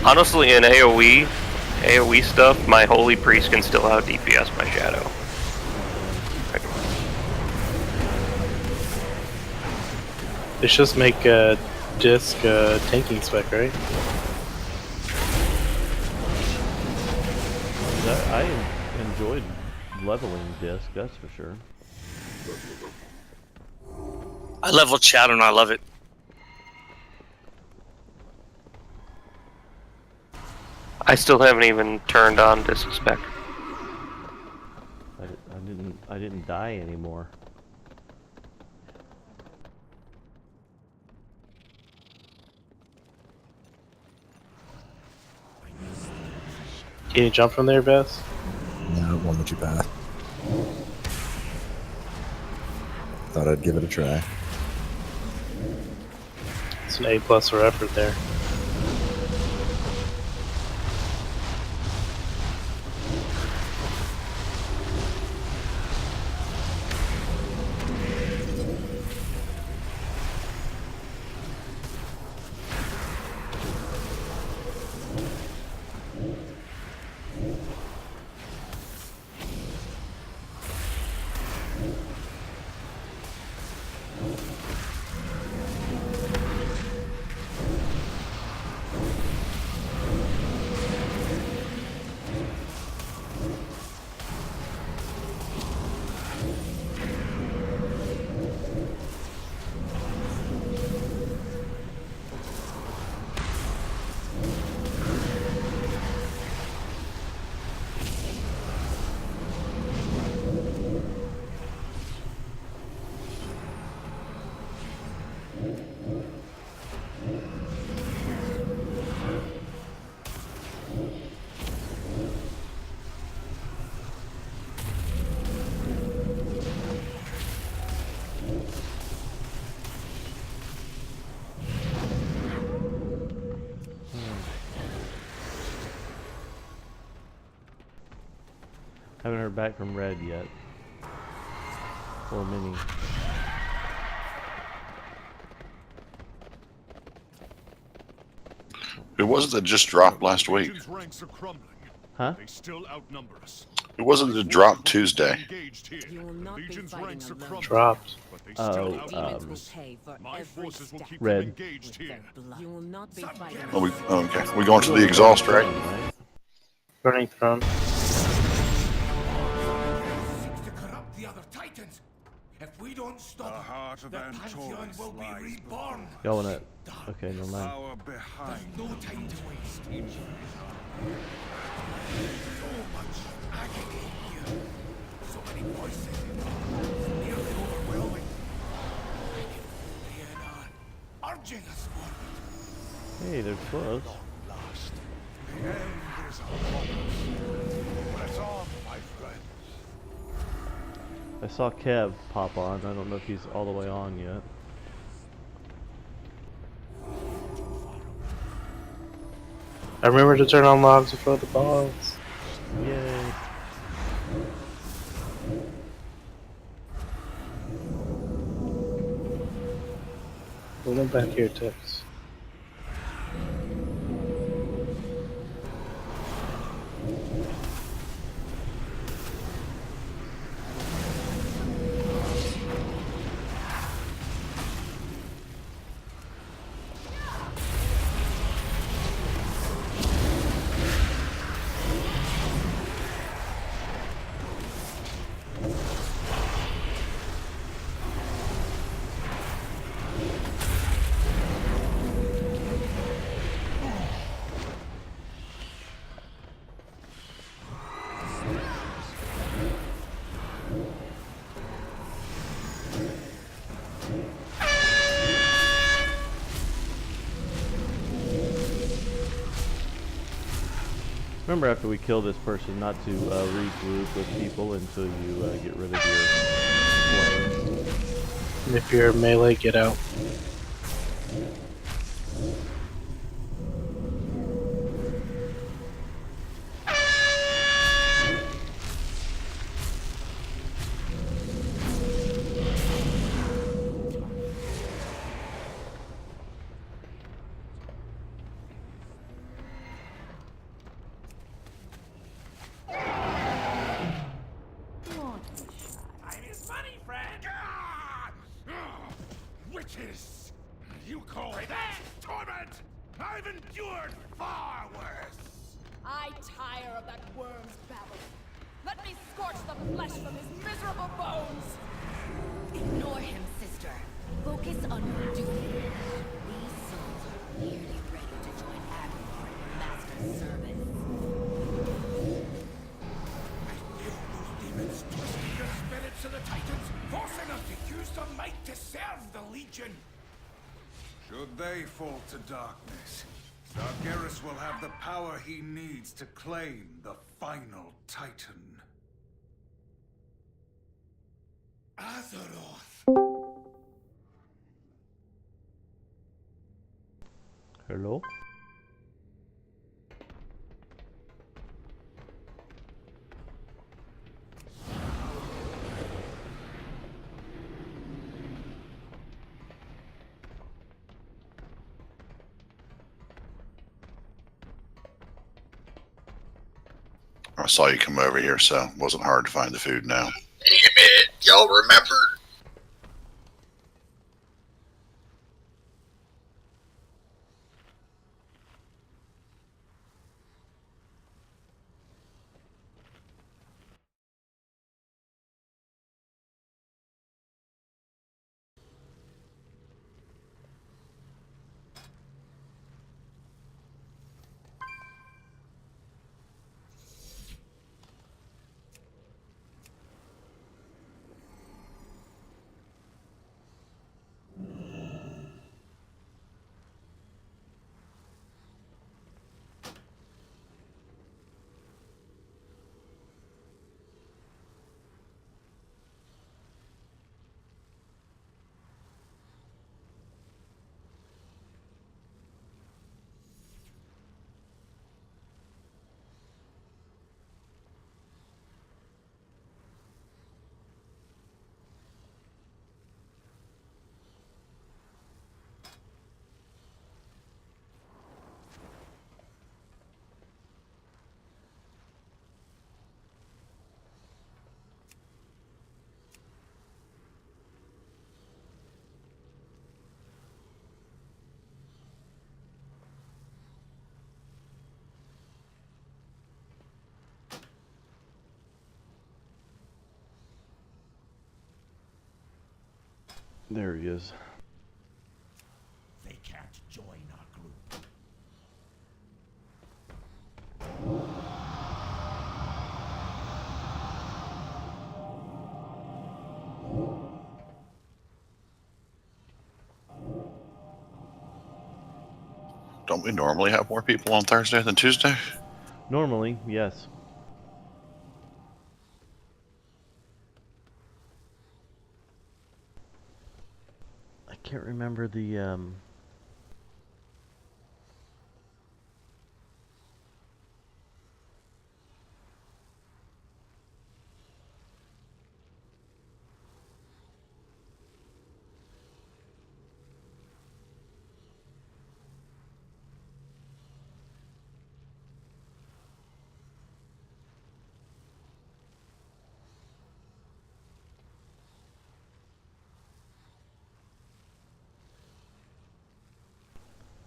Honestly, in AoE stuff, my Holy Priest can still out DPS my Shadow. They should just make Disc tanking spec, right? I enjoyed leveling Disc, that's for sure. I leveled Shadow and I love it. I still haven't even turned on Disc spec. I didn't die anymore. Can you jump from there, Vess? No, it won't let you pass. Thought I'd give it a try. It's an A+ for effort there. Haven't heard back from Red yet. Or Mini. It wasn't that just dropped last week. Huh? They still outnumber us. It wasn't that drop Tuesday. Dropped. My forces will keep Red. them engaged here. You will not be fighting. Oh, okay. We going to the exhaust, right? Burning Throne. Seeks to corrupt the other titans. If we don't stop The heart of the Pantheon Antorus will be lies reborn. Going at. Okay, never mind. Power behind. There's no time to waste. So much agony here. So many voices. Nearly overwhelming. I can feel it urging us forward. Hey, they're close. The end is upon us. Press on, my friends. I saw Kev pop on. I don't know if he's all the way on yet. I remember to turn on logs before the boss. Yay. We'll go back here, Tix. Remember after we kill this person not to regroup with people until you get rid of your flames. And if you're melee, get out. far worse. I tire of that worm's babble. Let me scorch the flesh from his miserable bones! Ignore him, sister. Focus on your duty. These souls are nearly ready to join Agamor in your master's service. I feel those demons twisting the spirits of the Titans, forcing us to use their might to serve the Legion. Should they fall to darkness, Sargeras will have the power he needs to claim the final Titan. Azeroth! Hello? I saw you come over here, so it wasn't hard to find the food now. Damn it! Y'all remember? There he is. They can't join our group. Don't we normally have more people on Thursday than Tuesday? Normally, yes. I can't remember the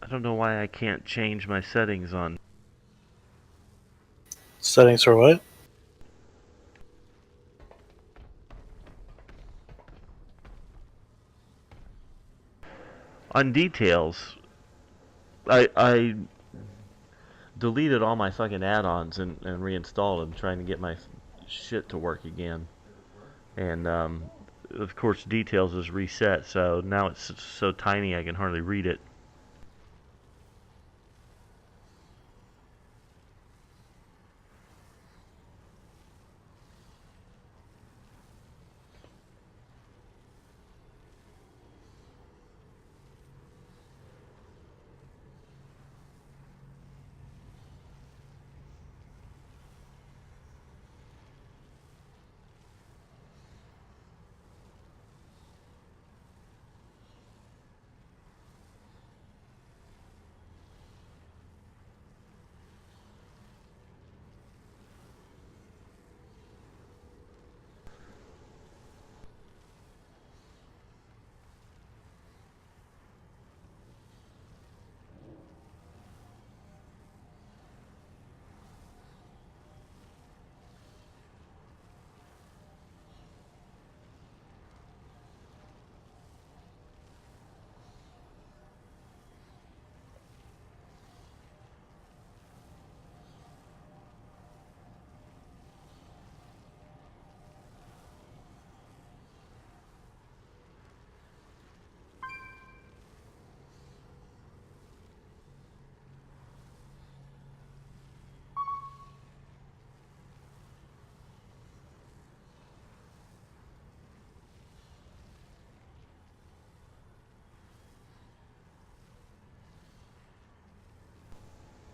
I don't know why I can't change my settings on. Settings for what? On details, I deleted all my fucking add-ons and reinstalled them, trying to get my shit to work again. And of course, details is reset, so now it's so tiny I can hardly read it.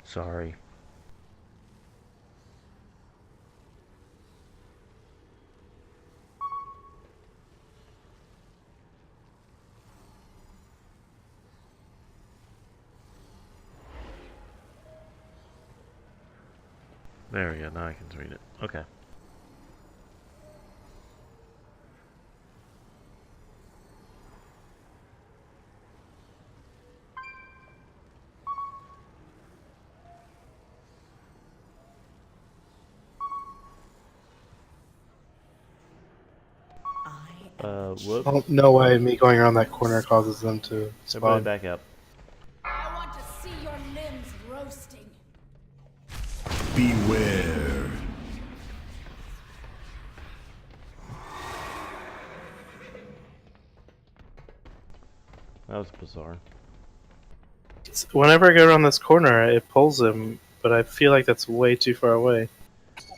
Sorry. There we go, now I can read it. Okay. Whoops. Oh, no way me going around that corner causes them to Everybody spawn. back up. I want to see your limbs roasting. Beware. That was bizarre. Whenever I go around this corner, it pulls him, but I feel like that's way too far away.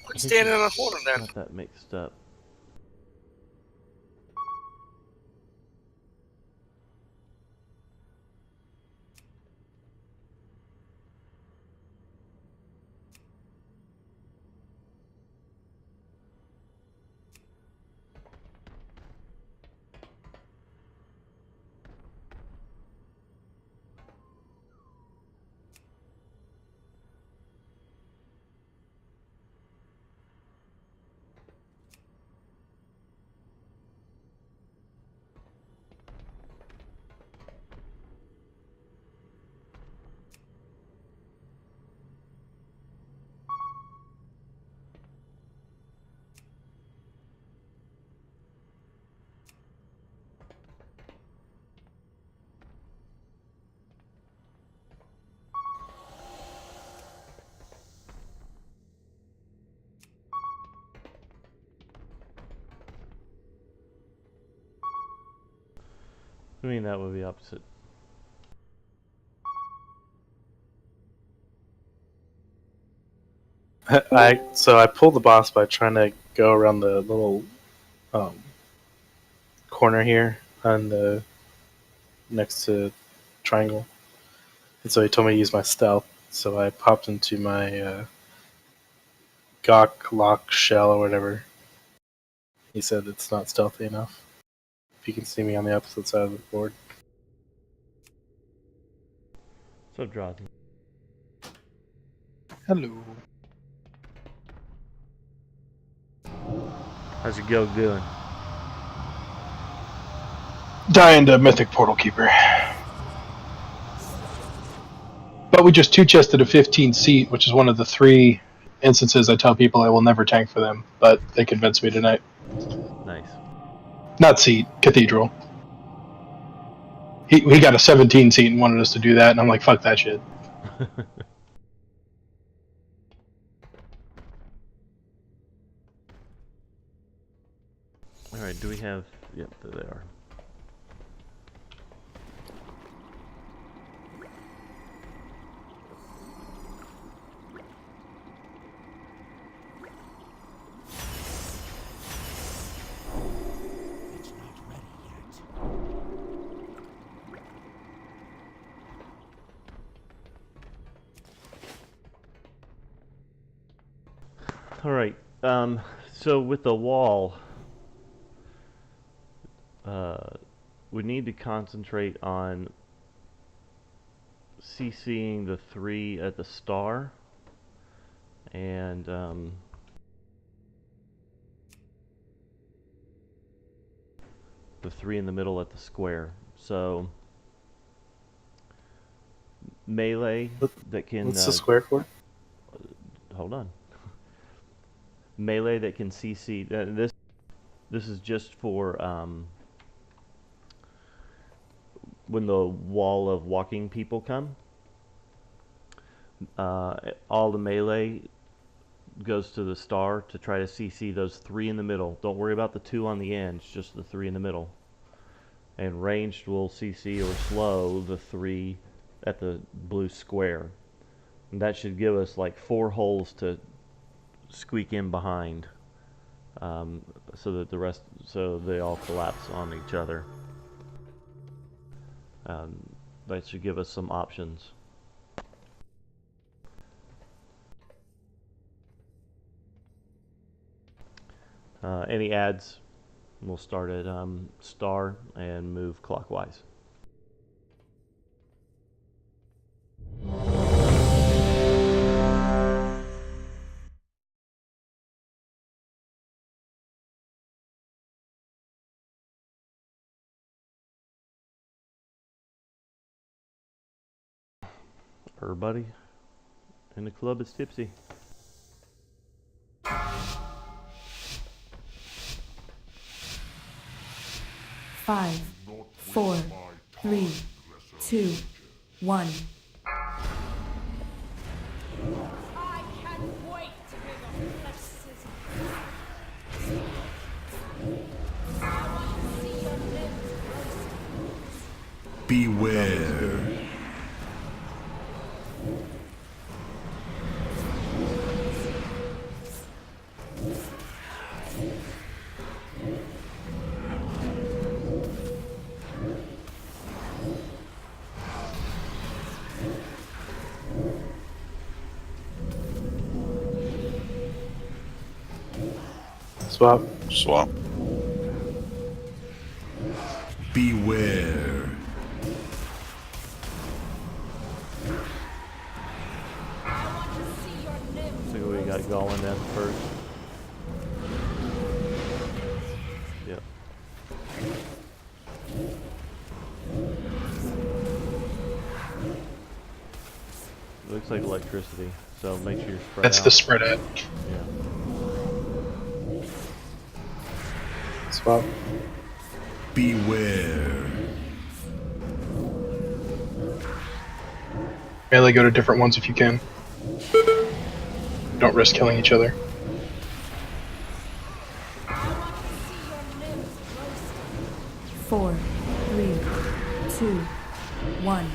Quit standing on the corner then. Got that mixed up. I mean, that would be opposite. So I pulled the boss by trying to go around the little corner here on the next to triangle, and so he told me to use my stealth. So I popped into my Gawk lock shell or whatever. He said it's not stealthy enough. If you can see me on the opposite side of the board. So, Drod. Hello. How's your guild doing? Dying to Mythic Portal Keeper. But we just two-chested a 15 seat, which is one of the 3 instances I tell people I will never tank for them, but they convinced me tonight. Nice. Not seat, Cathedral. He got a 17 seat and wanted us to do that, and I'm like, fuck that shit. Alright, do we have... Yep, there they are. It's not ready yet. Alright, so with the wall, we need to concentrate on CCing the 3 at the star, and the 3 in the middle at the square. So melee that can... What's the square for? Hold on. Melee that can CC... This is just for when the wall of walking people come. All the melee goes to the star to try to CC those 3 in the middle. Don't worry about the 2 on the ends, just the 3 in the middle. And ranged will CC or slow the 3 at the blue square. And that should give us like 4 holes to squeak in behind, so that the rest, so they all collapse on each other. That should give us some options. Any ads, we'll start at star and move clockwise. Everybody in the club is tipsy. Five, 4, 3, 2, 1. I can't wait to hear your flesh sizzle. I want to see your limbs roasted. Beware. Swap. Swap. Beware. See what we got going then first. Yep. It looks like electricity, so make sure you're spread That's out. the spread out. Yeah. Swap. Beware. Melee, go to different ones if you can. Don't risk killing each other. Four, 3, 2, 1.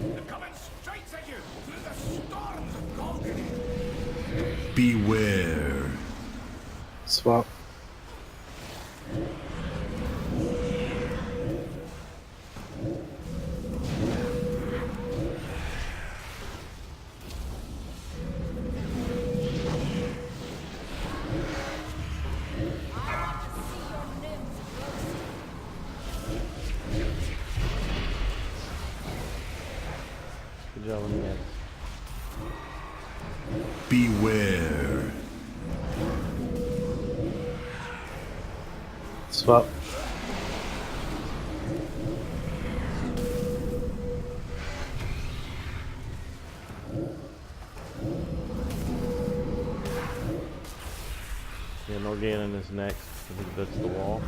They're coming straight at you through the storms of Golgari. Beware. Swap. Good job on the ads. Beware. Swap. Yeah, Norganon is next. I think that's the wall.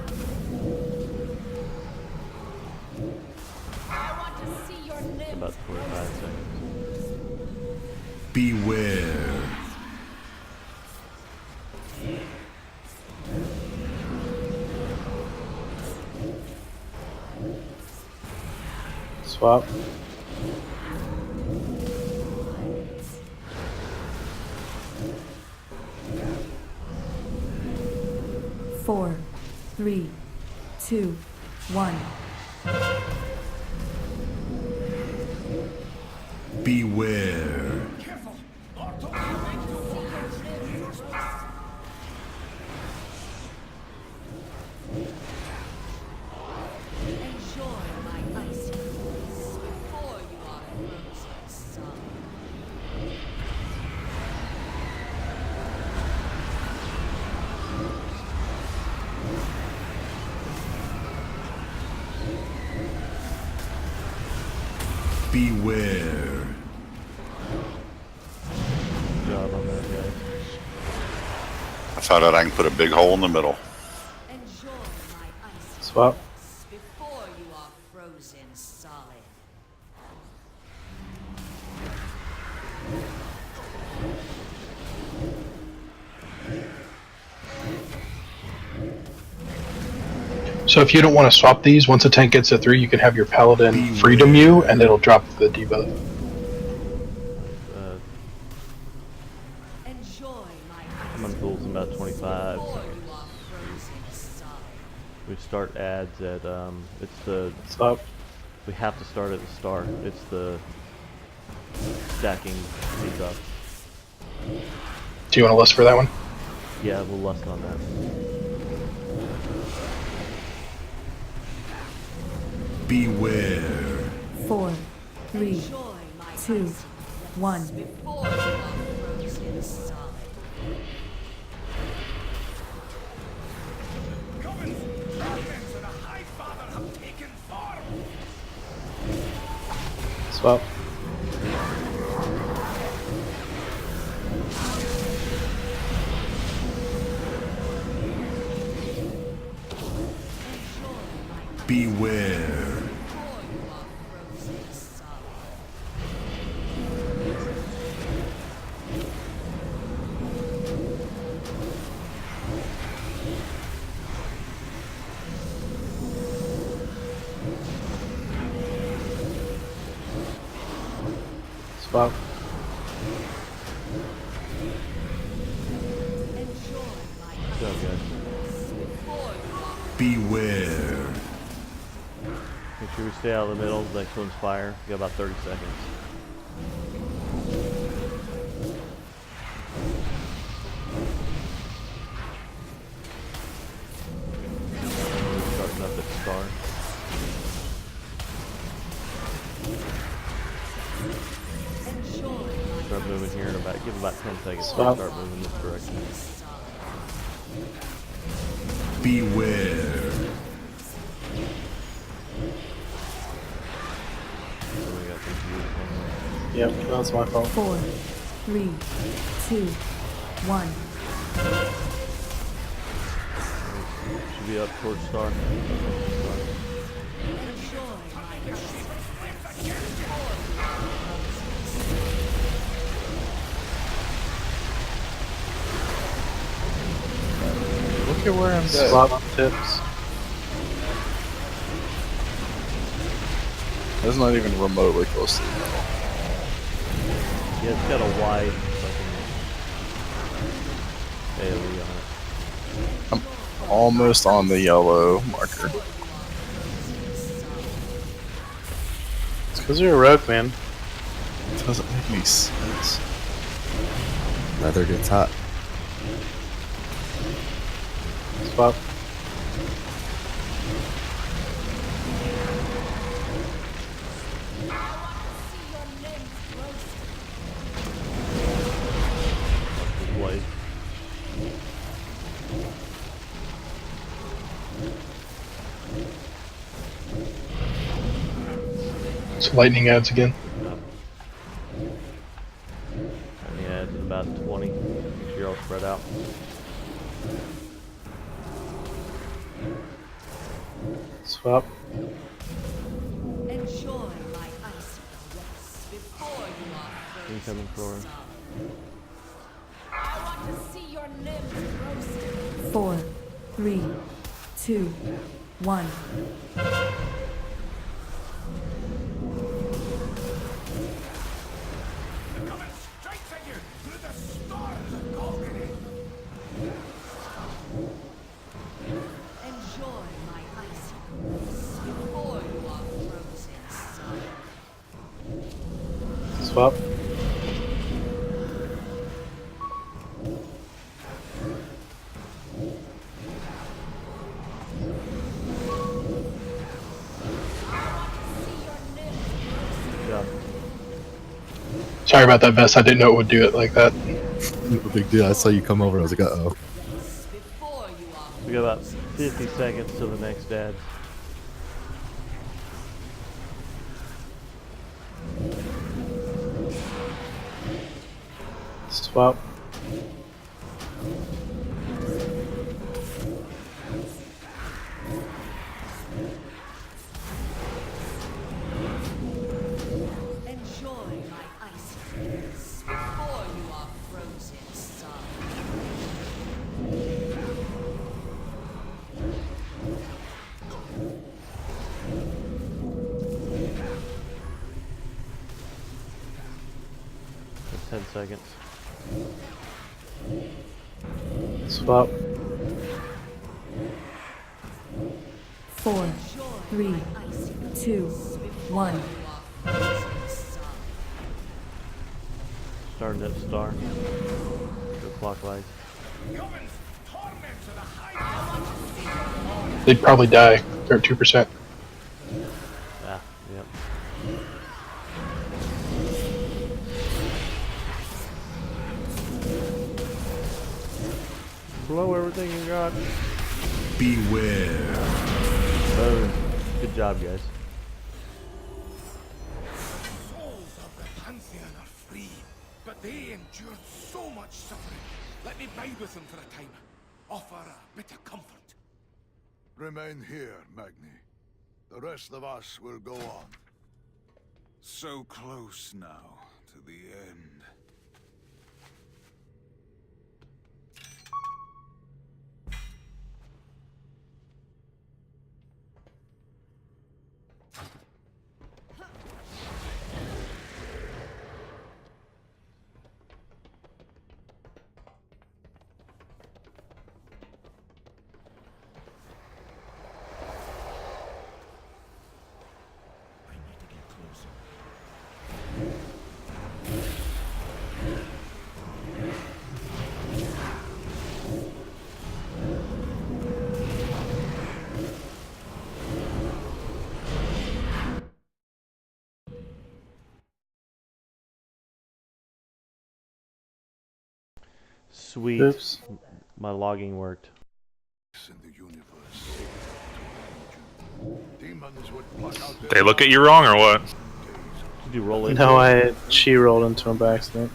I want to see your limbs About 25 seconds. Beware. Swap. Four, 3, 2, 1. Beware. Careful! Orto, I want to see your limbs roasted. Enjoy my icy breeze before you are frozen solid. Beware. Good job on that, guys. I found out I can put a big hole in the middle. Enjoy my icy Swap. breeze before you are frozen solid. So if you don't want to swap these, once a tank gets it through, you can have your paladin freedom you, and it'll drop the debuff. Enjoy my I'm on icy tools in about 25 before seconds. you are frozen solid. We start ads at it's the Swap. we have to start at the start. It's the stacking these up. Do you want to list for that one? Yeah, we'll lust on that. Beware. 4, 3, 2, 1. Before you are frozen solid. Goblins, dragons, and a High Father have taken form. Swap. Beware. Before you are frozen solid. Swap. Good job, guys. Beware. Make sure we stay out of the middle. Next one's fire. You got about 30 seconds. Starting up at star. Start moving here in about, give about 10 seconds to Stop. start moving this direction. Beware. So we got some beautiful. Yep, that's my fault. 4, 3, 2, 1. Should be up towards star. Look at where I'm dead. Swap tips. That's not even remotely close to the middle. Yeah, it's got a wide fucking AoE on it. I'm almost on the yellow marker. It's because you're a rogue, man. It doesn't make any sense. Leather gets hot. Swap. Blade. So lightning adds again. And yeah, it's about 20. Make sure you're all spread out. Swap. Enjoy my icy caress before you are frozen Incoming Flora. solid. I want to see your limbs roasted. 4, 3, 2, 1. Coming straight at you through the stars of Golgari. Enjoy my icy caress before you are frozen solid. Swap. Yeah. Sorry about that, Vest. I didn't know it would do it like that. No big deal. I saw you come over. I was like, uh-oh. Before you are We got about 50 seconds to the next ad. Swap. enjoy my icy caress before you are frozen solid. That's 10 seconds. Swap. 4, 3, 2, 1. Starting at star. Go clockwise. They'd probably die. They're at 2%. Ah, yep. Blow everything you got. Beware. Boom. Good job, guys. Souls of the Pantheon are free, but they endured so much suffering. Let me bide with them for a time. Offer a bit of comfort. Remain here, Magni. The rest of us will go on. So close now to the end. Sweet. Oops. My logging worked. In the universe, demons would pluck out their They look at you wrong or what? Did you roll into No, it? she rolled into him by accident.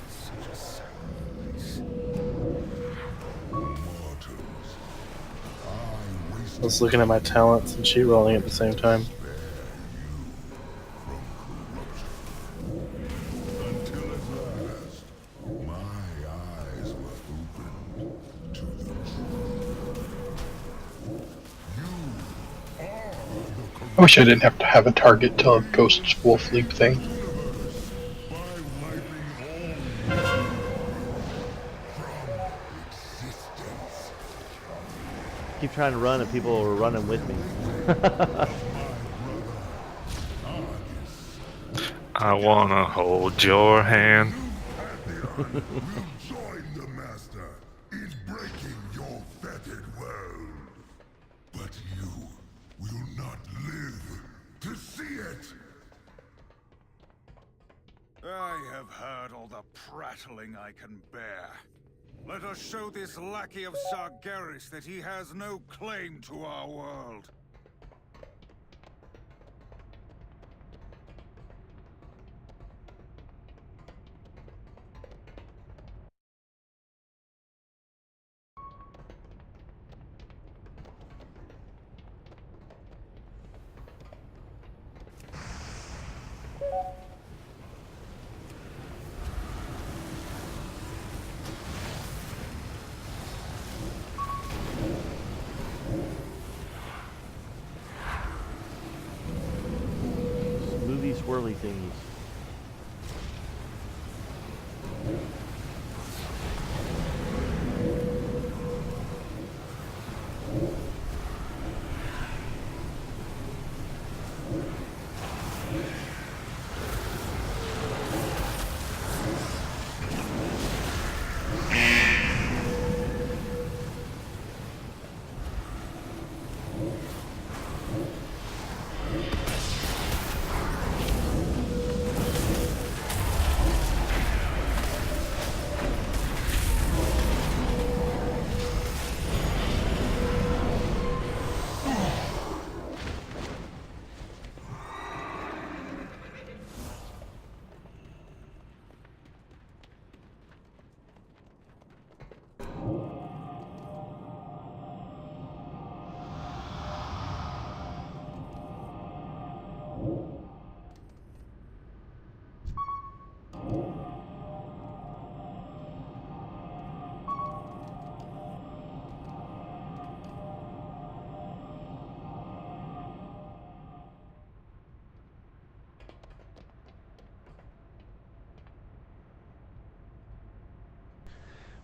I was looking at my talents and she rolling at the same time. I wish I didn't have to have a target till a ghost wolf leap thing. Keep trying to run and people were running with me. I wanna hold your hand. Join the Master in breaking your fettered world. But you will not live to see it. I have heard all the prattling I can bear. Let us show this lackey of Sargeras that he has no claim to our world. Smoothy swirly thingies.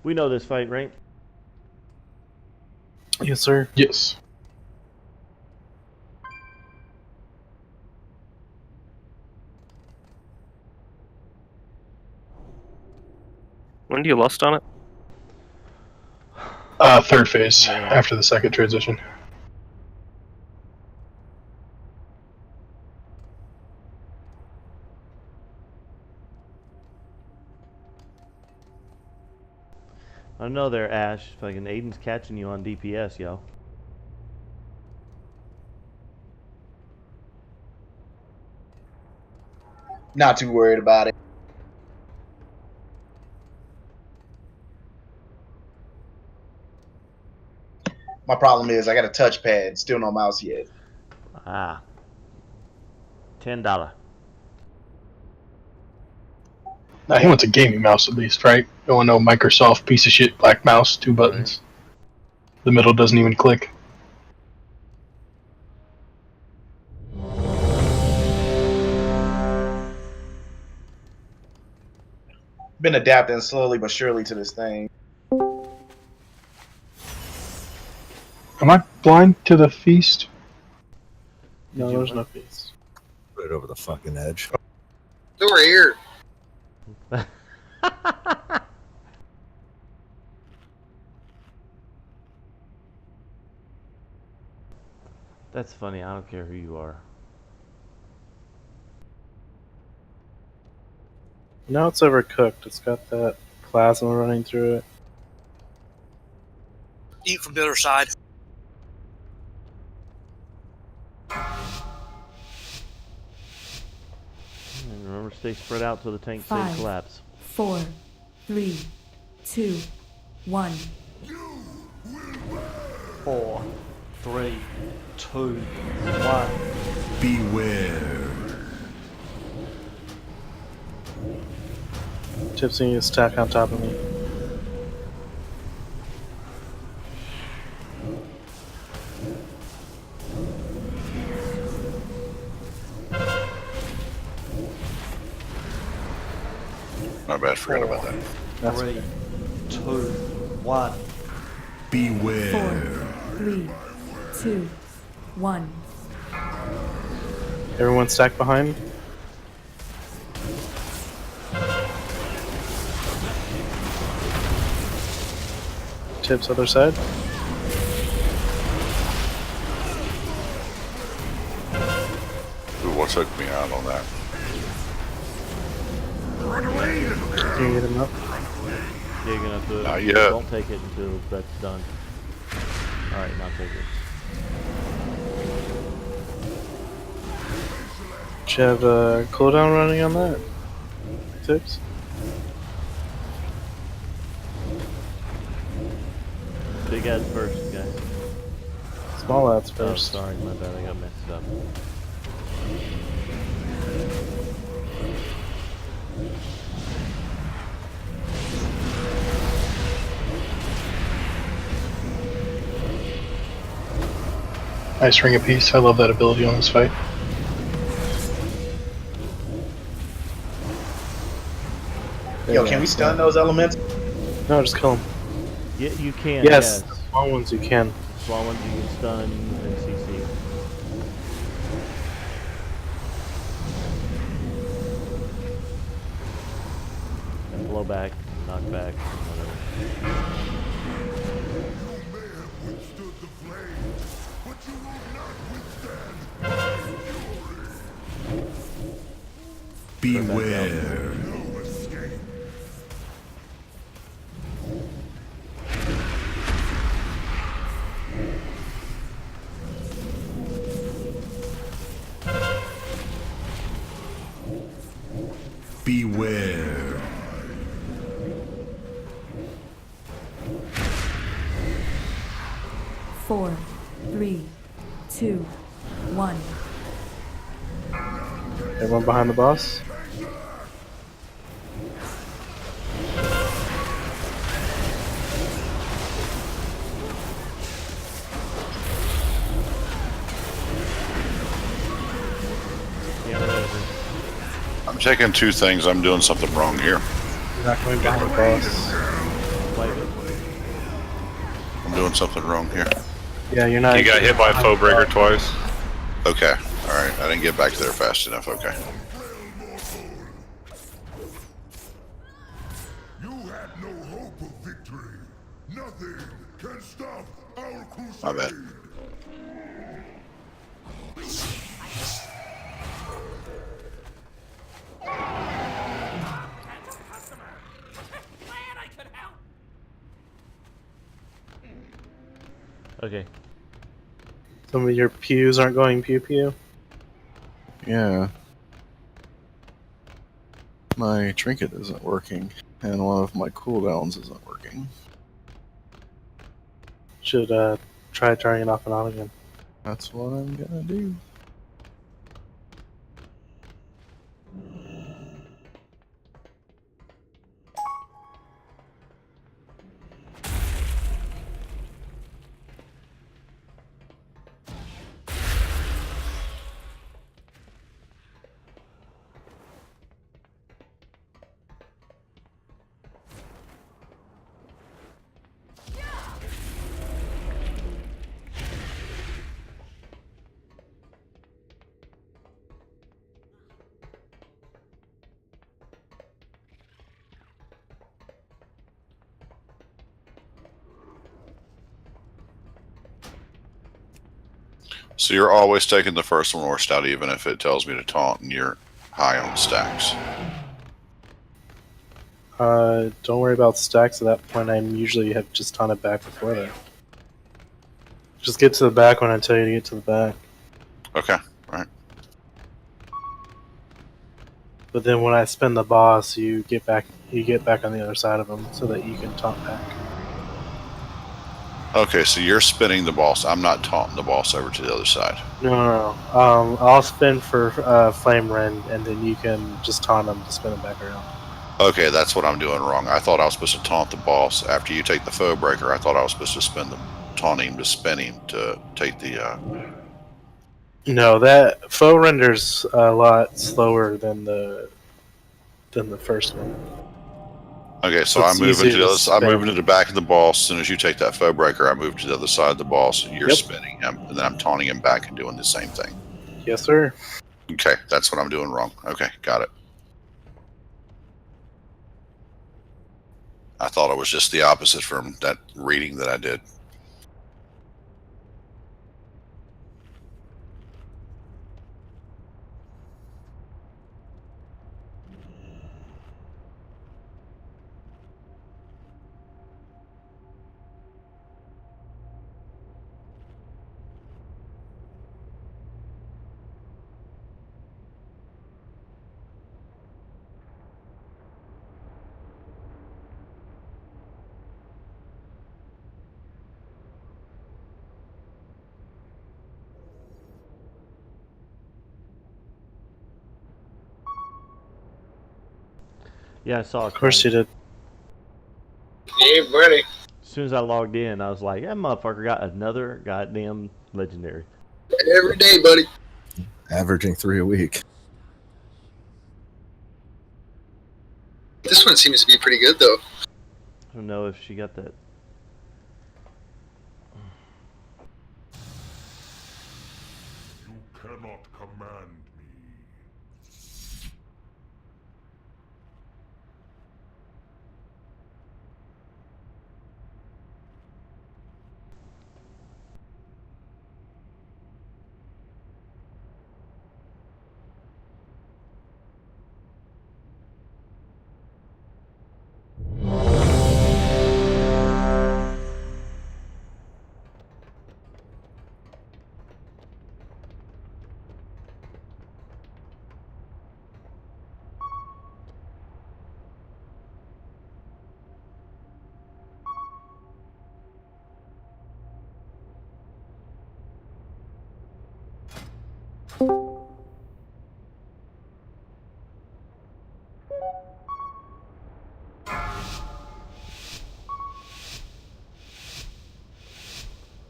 We know this fight, right? Yes, sir. Yes. When do you lust on it? Third phase, after the second transition. I know there, Ash. Fucking Aiden's catching you on DPS, yo. Not too worried about it. My problem is I got a touchpad, still no mouse yet. Ah. $10. Nah, he wants a gaming mouse at least, right? Don't want no Microsoft piece of shit black mouse, 2 buttons. Right. The middle doesn't even click. Been adapting slowly but surely to this thing. Am I blind to the feast? No, there's no feast. Right over the fucking edge. Over here. That's funny. I don't care who you are. Now it's overcooked. It's got that plasma running through it. Eat from the other side. And remember, stay spread out till the tank stays collapse. 4, 3, 2, 1. 4, 3, 2, 1. Beware. Tips need to stack on top of me. My bad, forgot about that. 3, 2, 1. Beware. 4, 3, 2, 1. Everyone stack behind. Tips other side. Ooh, what took me out on that? Can you get him up? Yeah, you're gonna have to. Not yet. Don't take it until that's done. Alright, now take it. Do you have a cooldown running on that? Tips? Big ads first, guys. Small ads Oh, first. sorry, my bad. I got messed up. Nice ring of peace. I love that ability on this fight. Yo, can we stun those elements? No, just kill them. Yeah, you can. Yes, Yes. the small ones you can. Small ones you can stun and CC. And blow back, knock back, whatever. Beware. Beware. Four, 3, 2, 1. Everyone behind the boss. I'm checking 2 things. I'm doing something wrong here. You're not going behind the boss. I'm doing something wrong here. Yeah, you're not. You got hit by a foe breaker twice. Okay. Alright. I didn't get back there fast enough. Okay. No, just kill him. Right back out. Just kill him. Right back out. Just kill him. You had no hope of victory. Nothing can stop our crusade. My bad. Okay. Some of your pews aren't going pew pew. Yeah. My trinket isn't working, and one of my cooldowns isn't working. Should try turning it off and on again. That's what I'm gonna do. So you're always taking the first one worst out, even if it tells me to taunt and you're high on stacks. Don't worry about stacks at that point. I usually have just taunted back before that. Just get to the back when I tell you to get to the back. Okay, right. But then when I spin the boss, you get back on the other side of them so that you can taunt back. Okay, so you're spinning the boss. I'm not taunting the boss over to the other side. No. I'll spin for Flame Rend, and then you can just taunt them to spin them back around. Okay, that's what I'm doing wrong. I thought I was supposed to taunt the boss after you take the foe breaker. I thought I was supposed to spin the taunt him to spin him to take the. No, that foe render's a lot slower than the first one. Okay, so It's I'm moving easier to the to other. I'm spin. moving to the back of the boss. As soon as you take that foe breaker, I move to the other side of the boss. And you're Yep. spinning him, and then I'm taunting him back and doing the same thing. Yes, sir. Okay, that's what I'm doing wrong. Okay, got it. I thought it was just the opposite from that reading that I did. Yeah, I saw it. Of course you did. Yeah, ready. As soon as I logged in, I was like, that motherfucker got another goddamn legendary. Every day, buddy. Averaging 3 a week. This one seems to be pretty good, though. I don't know if she got that. You cannot command me.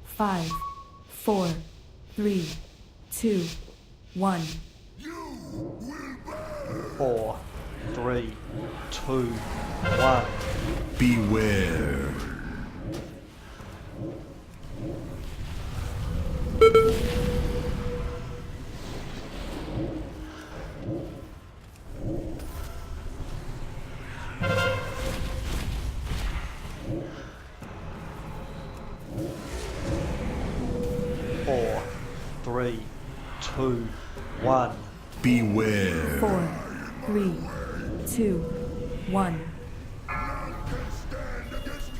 Five, 4, 3, 2, 1. 4, 3, 2, 1. Beware. 2, 1. Beware. 4, 3, 2, 1.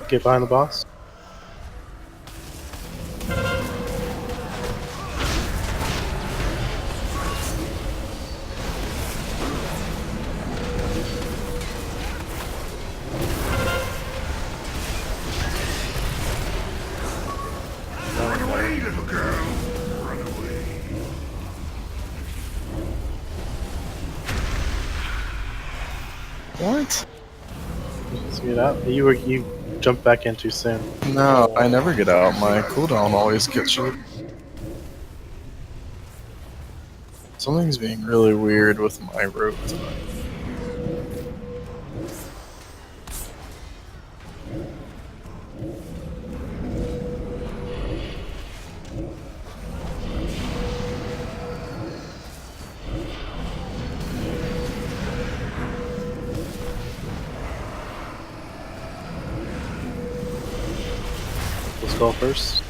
Get behind the boss. Run away, little girl. Run away. What? Just get out. You jumped back in too soon. No, I never get out. My cooldown always gets you. Something's being really weird with my rope tonight. Let's go first.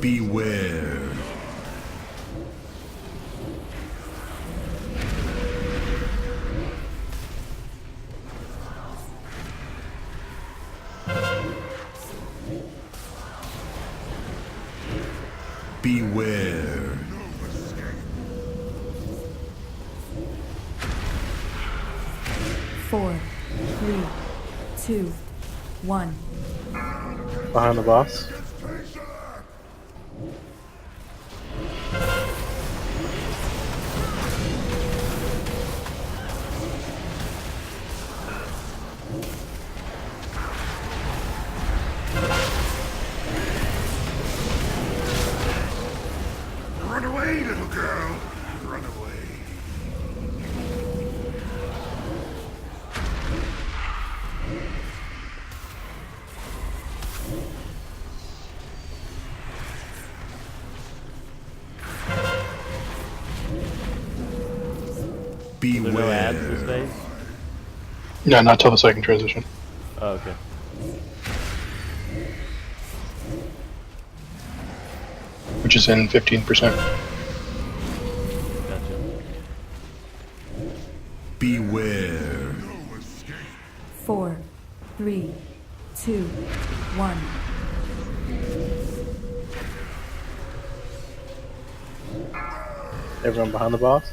Beware. Beware. 4, 3, 2, 1. Behind the boss. Run away, little girl. Run away. Are there no ads this phase? No, not till the second transition. Oh, okay. Which is in 15%. Gotcha. Beware. 4, 3, 2, 1. Everyone behind the boss.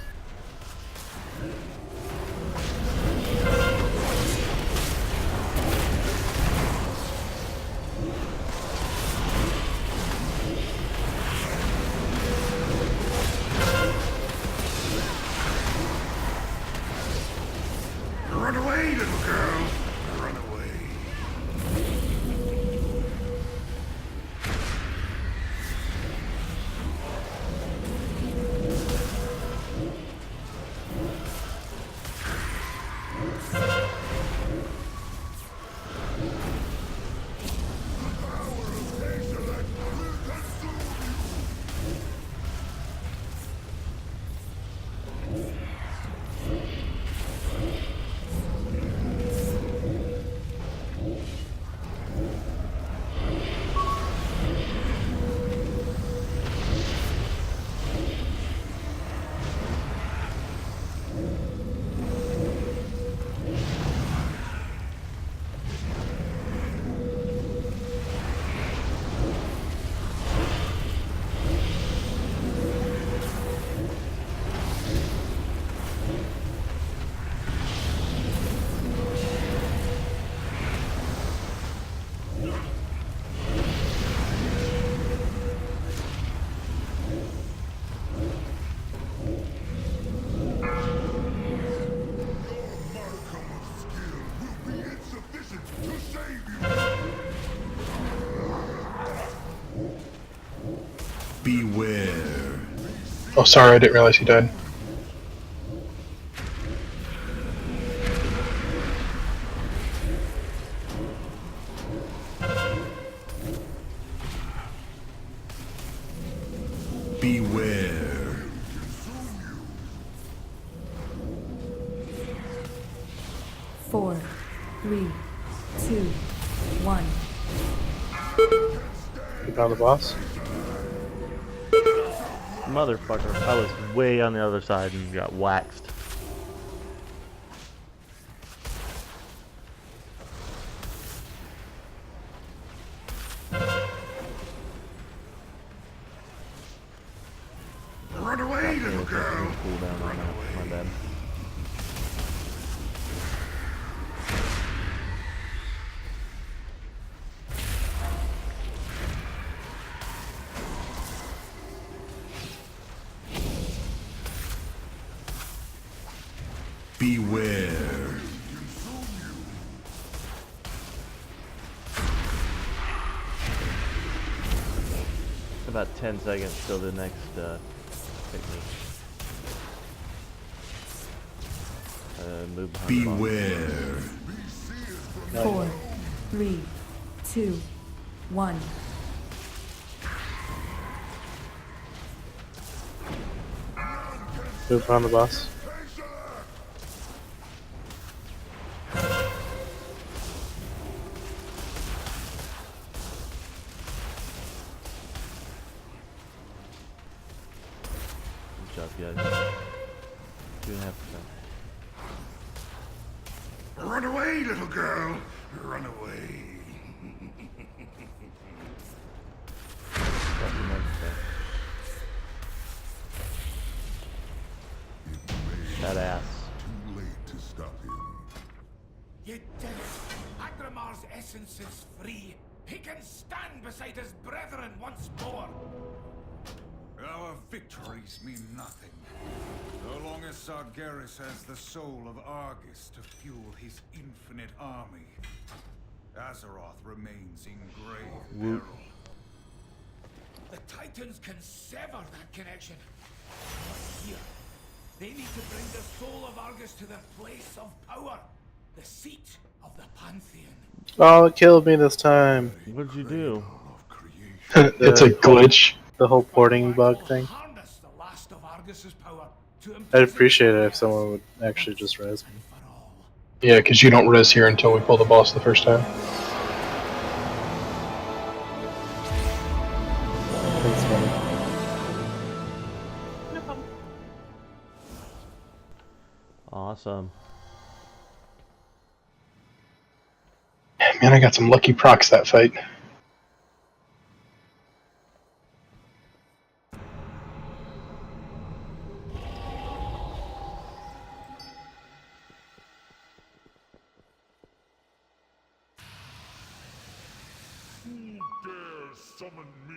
Run away, little girl. Run away. Beware. Oh, sorry, I didn't realize he died. Beware. 4, 3, 2, 1. You found the boss? Motherfucker. I was way on the other side and got waxed. Run away, little girl. Cooldown on that. My bad. Beware. About 10 seconds till the next technique. Move behind Beware. 4, 3, 2, 1. You found the boss? Good job, guys. 2.5%. Run away, little girl. Run away. That ass. Too late to stop him. You did it. Agramar's essence is free. He can stand beside his brethren once more. Our victories mean nothing. So long as Sargeras has the soul of Argus to fuel his infinite army, Azeroth remains in grave peril. The Titans can sever that connection. But here, they need to bring the soul of Argus to their place of power. The seat of the Pantheon. Oh, it killed me this time. What'd you do? It's a glitch. The whole porting bug thing. Harness the last of Argus's power to I'd appreciate it if someone would actually just res me. Yeah, because you don't res here until we pull the boss the first time. Thanks, man. No problem. Awesome. Man, I got some lucky procs that fight. Who dares summon me?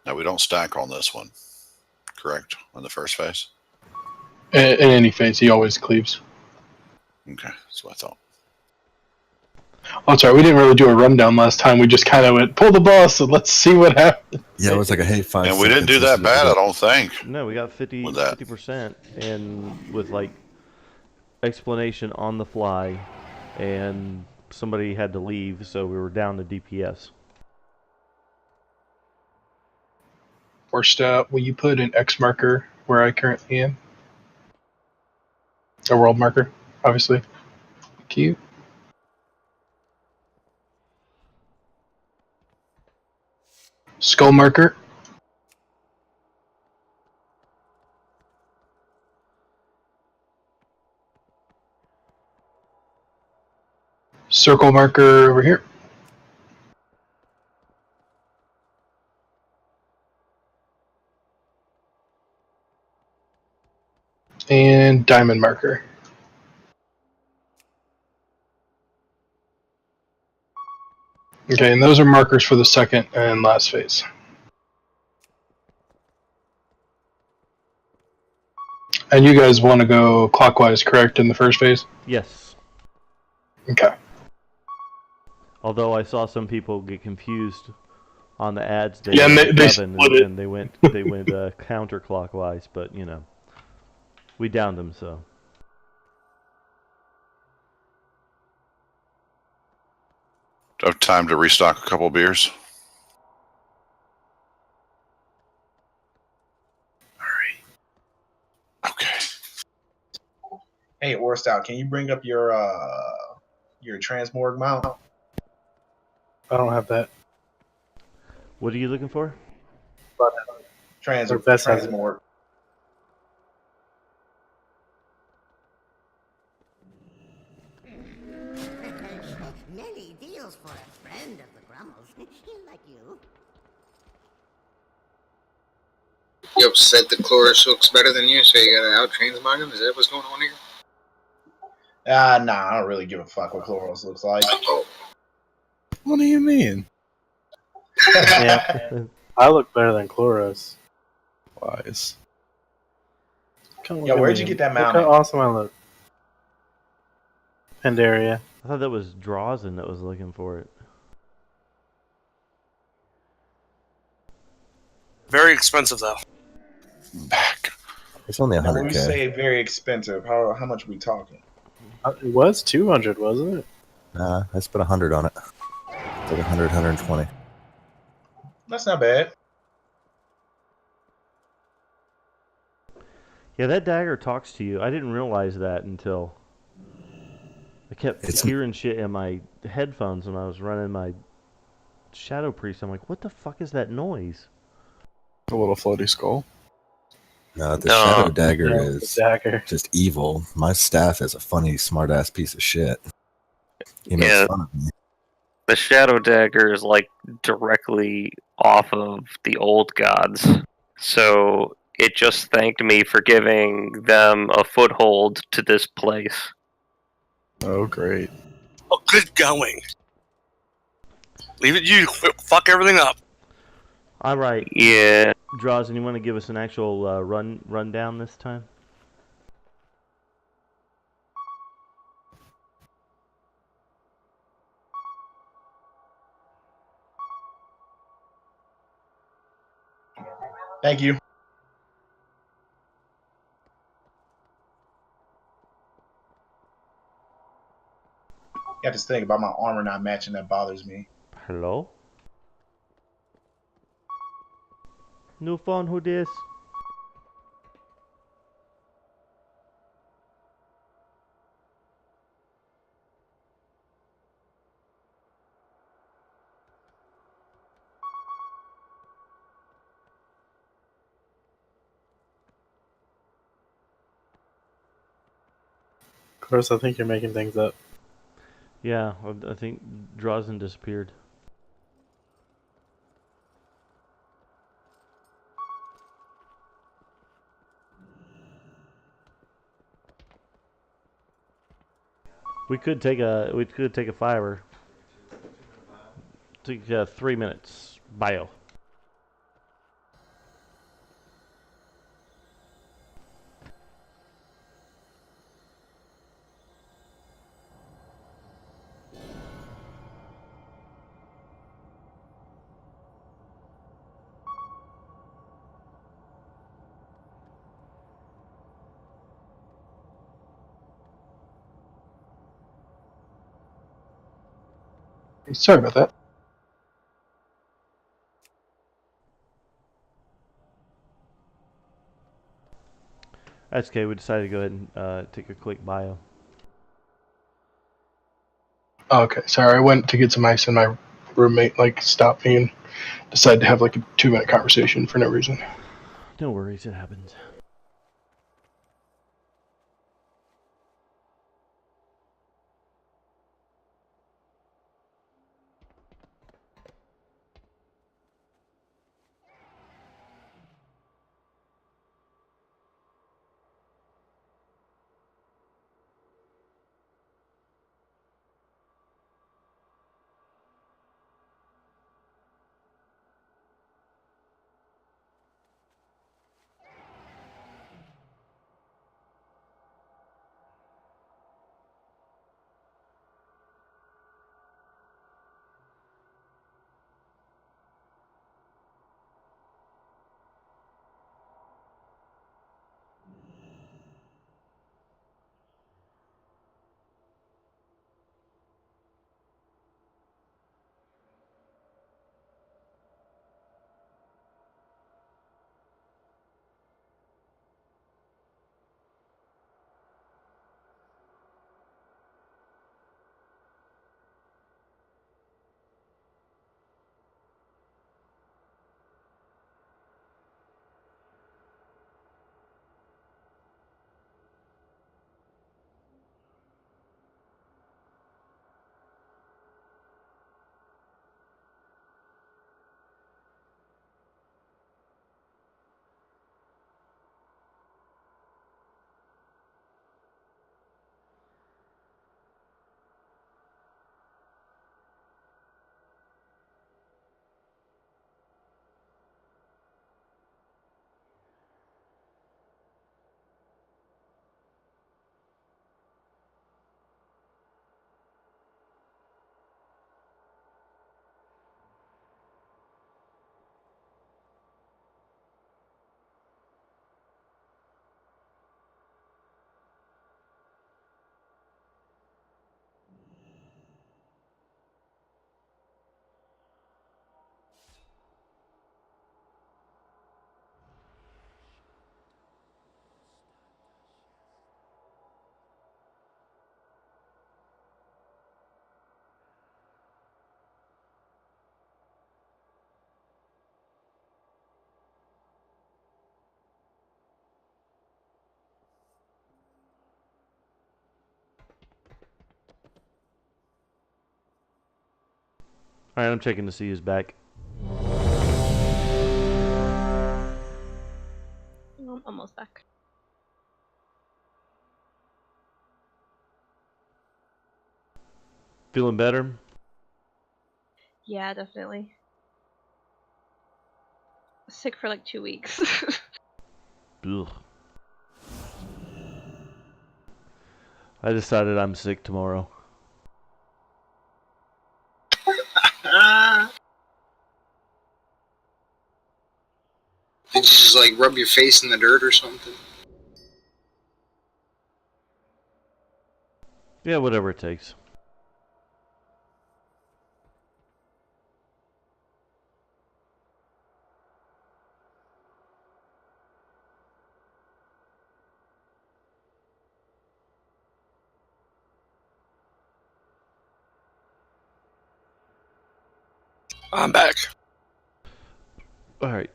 Now we don't stack on this one, correct? On the first phase? In any phase, he always cleaves. Okay, that's what I thought. Oh, sorry, we didn't really do a rundown last time. We just kind of went, pull the bus and let's see what happens. Yeah, it was like a hey, 5 And we didn't do that bad, I don't think. No, we got 50 With that. 50%, and with like explanation on the fly, and somebody had to leave, so we were down to DPS. First, will you put an X marker where I currently am? A world marker, obviously. Cute. Skull marker. Circle marker over here. And diamond marker. Okay, and those are markers for the second and last phase. And you guys want to go clockwise, correct, in the first phase? Yes. Okay. Although I saw some people get confused on the ads. Yeah, and they split it. and they went counterclockwise, but you know, we downed them so. Have time to restock a couple beers. Hey, Orstow, can you bring up your transmorg mount? I don't have that. What are you looking for? Transmorg. Many deals for a friend of the Grummles. Like you. You upset that Cloris looks better than you, so you gotta out transmog him? Is that what's going on here? Nah, I don't really give a fuck what Chloros looks like. What do you mean? Yeah, I look better than Chloros. Lies. Yeah, where'd you get that mount? Look how awesome I look. Pandaria. I thought that was Drazen that was looking for it. Very expensive though. Back. It's only Now, when we 100K. say very expensive, how much are we talking? It was 200, wasn't it? Nah, I spent 100 on it. It's like 100, 120. That's not bad. Yeah, that dagger talks to you. I didn't realize that until I kept hearing shit in my headphones when I was running my Shadow Priest. I'm like, what the fuck is that noise? A little floaty skull. No, the Shadow Dagger Yeah, is the dagger. just evil. My staff is a funny, smart-ass piece of shit. He makes Yeah. fun of me. The Shadow Dagger is like directly off of the old gods. So it just thanked me for giving them a foothold to this place. Oh, great. Oh, good going. Leave it you. Fuck everything up. All right. Yeah. Drazen, you want to give us an actual rundown this time? Thank you. Got this thing about my armor not matching that bothers me. Hello? New phone, who this? Of course, I think you're making things up. Yeah, I think Drazen disappeared. We could take a fiver. Take 3 minutes. Bio. Sorry about that. That's okay. We decided to go ahead and take a quick bio. Oh, okay, sorry. I went to get some ice, and my roommate stopped me and decided to have a 2-minute conversation for no reason. No worries, it happens. Alright, I'm checking to see who's back. I'm almost back. Feeling better? Yeah, definitely. Sick for 2 weeks. Ugh. I decided I'm sick tomorrow. Did you just rub your face in the dirt or something? Yeah, whatever it takes. I'm back. Alright.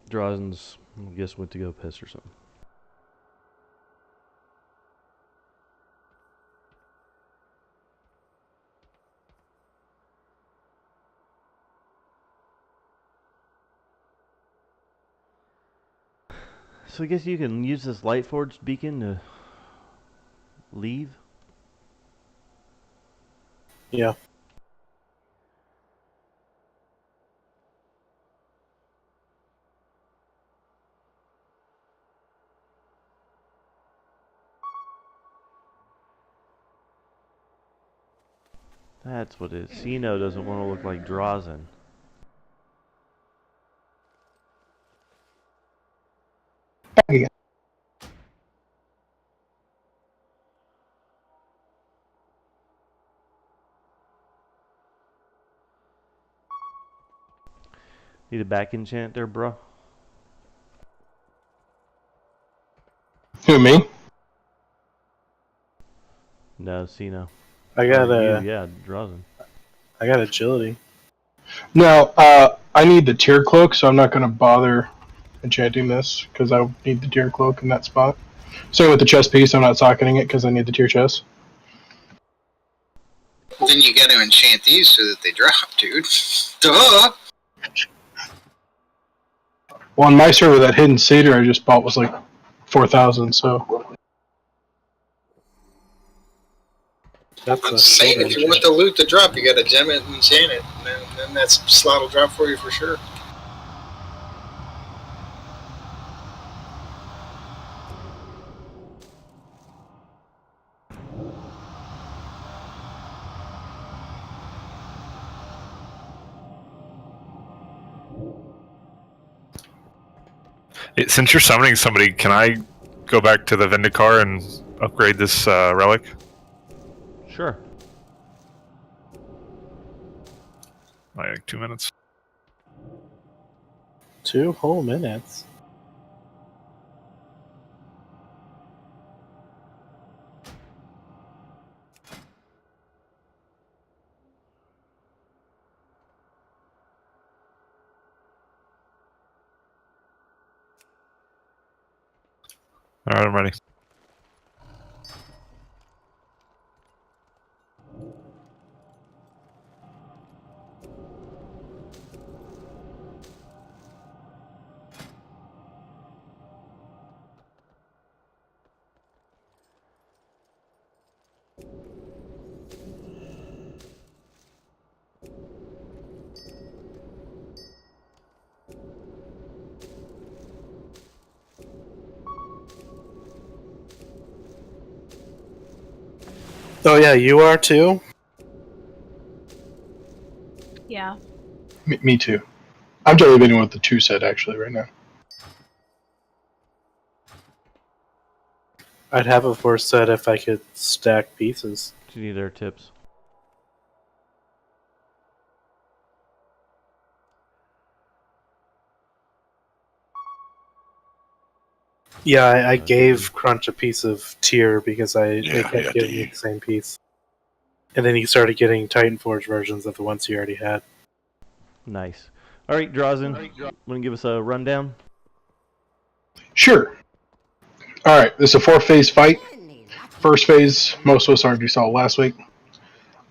Drazen's, I guess, went to go piss or something. So I guess you can use this Lightforged beacon to leave? Yeah. That's what it is. Sino doesn't want to look like Drazen. Yeah. Need a back enchant there, bro? Who, me? No, Cino. I got yeah, Drazen. I got agility. No, I need the tier cloak, so I'm not going to bother enchanting this because I need the tier cloak in that spot. Same with the chest piece. I'm not socketing it because I need the tier chest. Then you gotta enchant these so that they drop, dude. Duh! Well, on my server, that hidden cedar I just bought was like 4,000. So I'm saying, if you want the loot to drop, you gotta gem it and enchant it. And then that slot will drop for you for sure. Since you're summoning somebody, can I go back to the Vindicar and upgrade this relic? Sure. Like 2 minutes. 2 whole minutes. Alright, I'm ready. Oh yeah, you are too? Yeah. me too. I'm totally beating with the 2 set actually right now. I'd have a 4 set if I could stack pieces. Do you need their tips? Yeah, I gave Crunch a piece of tier because they kept giving me the same piece. And then he started getting Titan Forge versions of the ones he already had. Nice. All right, Drazen, want to give us a rundown? Sure. All right, this is a 4-phase fight. First phase, most of us already saw last week.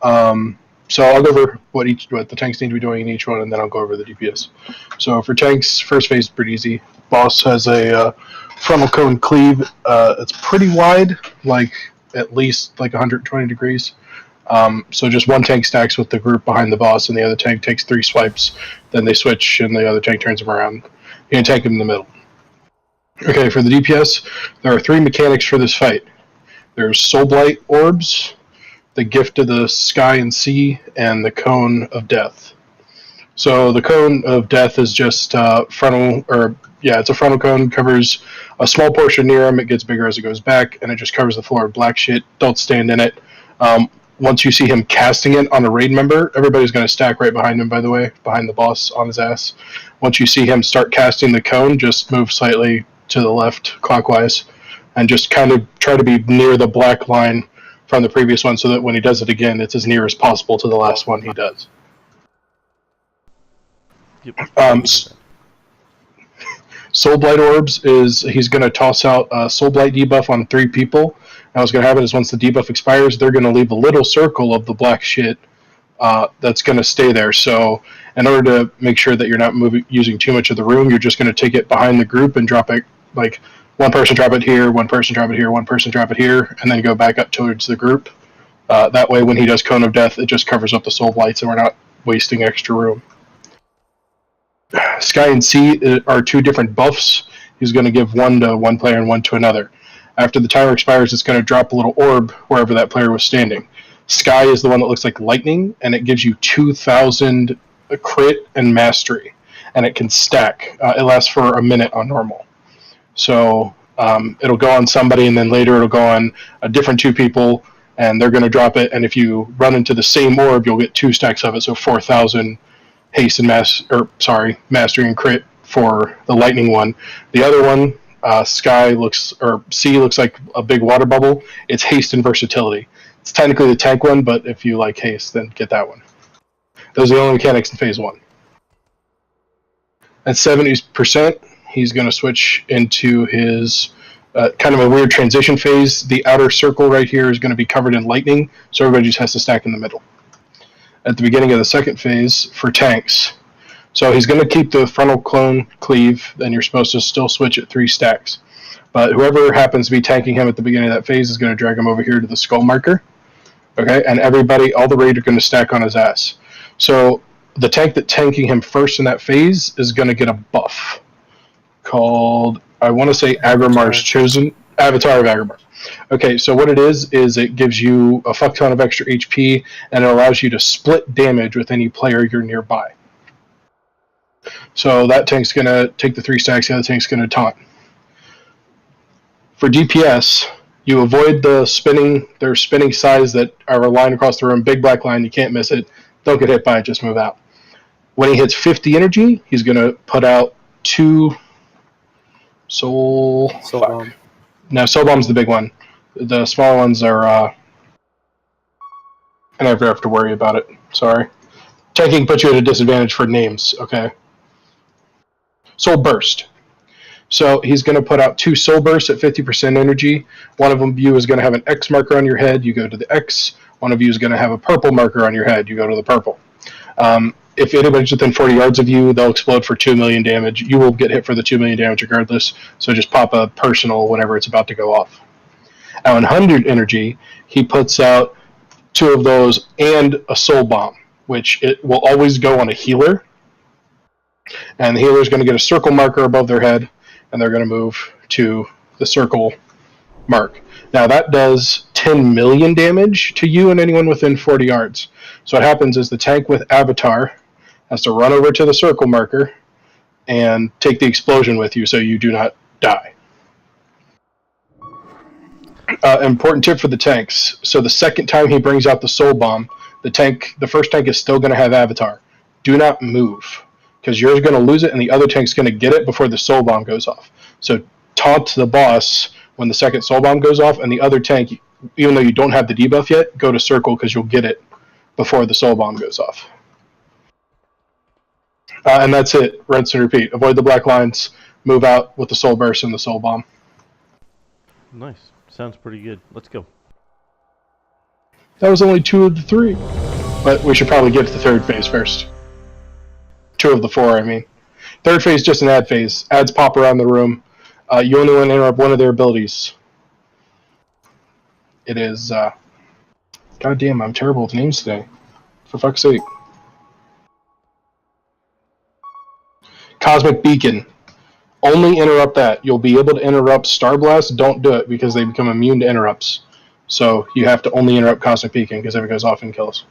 So I'll go over what the tanks need to be doing in each one, and then I'll go over the DPS. So for tanks, first phase is pretty easy. Boss has a frontal cone cleave. It's pretty wide, like at least like 120 degrees. So just one tank stacks with the group behind the boss, and the other tank takes 3 swipes. Then they switch, and the other tank turns them around. You can tank them in the middle. Okay, for the DPS, there are 3 mechanics for this fight. There's Soul Blight Orbs, the Gift of the Sky and Sea, and the Cone of Death. So the Cone of Death is just it's a frontal cone, covers a small portion near him. It gets bigger as it goes back, and it just covers the floor with black shit. Don't stand in it. Once you see him casting it on a raid member, everybody's going to stack right behind him, by the way, behind the boss on his ass. Once you see him start casting the cone, just move slightly to the left clockwise and just kind of try to be near the black line from the previous one so that when he does it again, it's as near as possible to the last one he does. Soul Blight Orbs he's going to toss out a Soul Blight debuff on 3 people. Now what's going to happen is once the debuff expires, they're going to leave a little circle of the black shit that's going to stay there. So in order to make sure that you're not using too much of the room, you're just going to take it behind the group and drop it, like one person drop it here, one person drop it here, one person drop it here, and then go back up towards the group. That way when he does Cone of Death, it just covers up the Soul Blights and we're not wasting extra room. Sky and Sea are 2 different buffs. He's going to give one to one player and one to another. After the timer expires, it's going to drop a little orb wherever that player was standing. Sky is the one that looks like lightning, and it gives you 2,000 crit and mastery, and it can stack. It lasts for a minute on normal. So it'll go on somebody, and then later it'll go on a different 2 people, and they're going to drop it, and if you run into the same orb, you'll get 2 stacks of it, so 4,000 haste and mastery and crit for the lightning one. The other one, C looks like a big water bubble. It's haste and versatility. It's technically the tank one, but if you like haste, then get that one. Those are the only mechanics in phase 1. At 70%, he's going to switch into his kind of a weird transition phase. The outer circle right here is going to be covered in lightning, so everybody just has to stack in the middle. At the beginning of the second phase for tanks, so he's going to keep the frontal clone cleave, then you're supposed to still switch at 3 stacks. But whoever happens to be tanking him at the beginning of that phase is going to drag him over here to the skull marker. Okay, and all the raid are going to stack on his ass. So the tank that's tanking him first in that phase is going to get a buff called, I want to say, Agrimar's Chosen, Avatar of Agrimar. Okay, so what it is it gives you a fuck ton of extra HP, and it allows you to split damage with any player you're nearby. So that tank's going to take the 3 stacks, the other tank's going to taunt. For DPS, you avoid the spinning sides that are aligned across the room, big black line, you can't miss it. Don't get hit by it, just move out. When he hits 50 energy, he's going to put out 2 Soul Bomb. No, Soul Bomb's the big one. The smaller ones are, I never have to worry about it. Sorry. Tanking puts you at a disadvantage for names, okay? Soul Burst. So he's going to put out 2 Soul Bursts at 50% energy. One of you is going to have an X marker on your head. You go to the X. One of you is going to have a purple marker on your head. You go to the purple. If anybody's within 40 yards of you, they'll explode for 2 million damage. You will get hit for the 2 million damage regardless. So just pop a personal whenever it's about to go off. Now, in 100 energy, he puts out 2 of those and a Soul Bomb, which it will always go on a healer. And the healer is going to get a circle marker above their head, and they're going to move to the circle mark. Now, that does 10 million damage to you and anyone within 40 yards. So what happens is the tank with Avatar has to run over to the circle marker and take the explosion with you so you do not die. Important tip for the tanks. So the second time he brings out the Soul Bomb, the first tank is still going to have Avatar. Do not move, because you're going to lose it and the other tank's going to get it before the Soul Bomb goes off. So taunt the boss when the second Soul Bomb goes off, and the other tank, even though you don't have the debuff yet, go to circle because you'll get it before the Soul Bomb goes off. And that's it. Rinse and repeat. Avoid the black lines. Move out with the Soul Burst and the Soul Bomb. Nice. Sounds pretty good. Let's go. That was only 2 of the 3. But we should probably get to the third phase first. 2 of the 4, I mean. Third phase is just an ad phase. Ads pop around the room. You only want to interrupt one of their abilities. It is... God damn, I'm terrible with names today. For fuck's sake. Cosmic Beacon. Only interrupt that. You'll be able to interrupt Star Blast. Don't do it because they become immune to interrupts. So you have to only interrupt Cosmic Beacon because if it goes off and kills.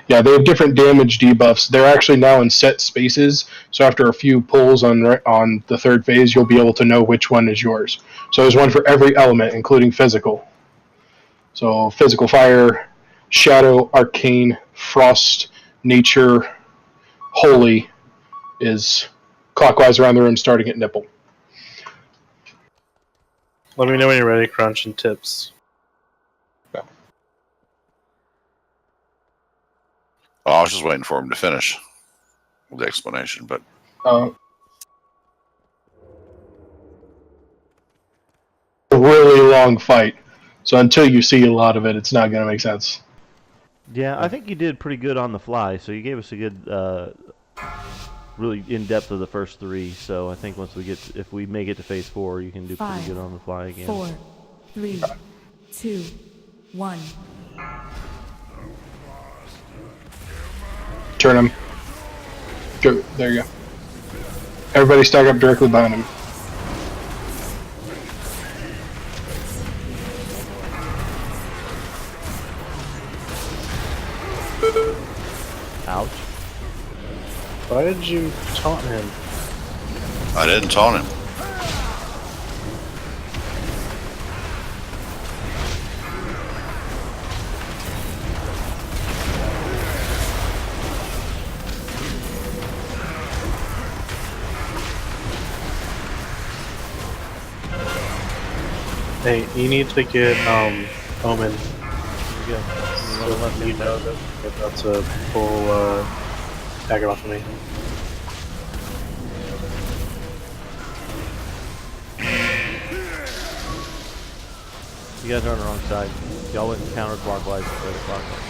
Yeah, they have different damage debuffs. They're actually now in set spaces. So after a few pulls on the third phase, you'll be able to know which one is yours. So there's one for every element, including physical. So physical fire, shadow, arcane, frost, nature, holy is clockwise around the room starting at nipple. Let me know when you're ready, Crunch and Tips. Oh, I was just waiting for him to finish with the explanation, but... A really long fight. So until you see a lot of it, it's not going to make sense. Yeah, I think you did pretty good on the fly. So you gave us a good, really in depth of the first 3. So I think once we get, if we make it to phase 4, you can do pretty good on the fly again. 4, 3, 2, 1. Turn him. Go. There you go. Everybody stack up directly behind him. Ouch. Why did you taunt him? I didn't taunt him. Hey, you need to get Omen. Yeah. So you know that you're about to pull dagger off of me. You guys are on the wrong side. Y'all went counterclockwise instead of clockwise.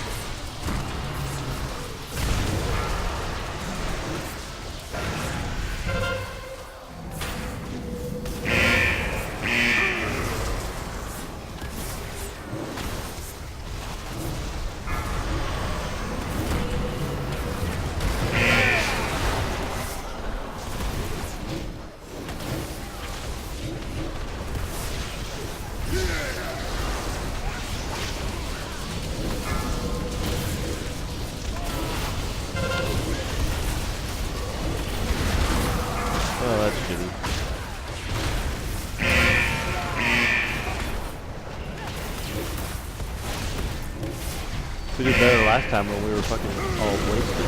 Oh, that's shitty. We did better last time when we were fucking all wasted.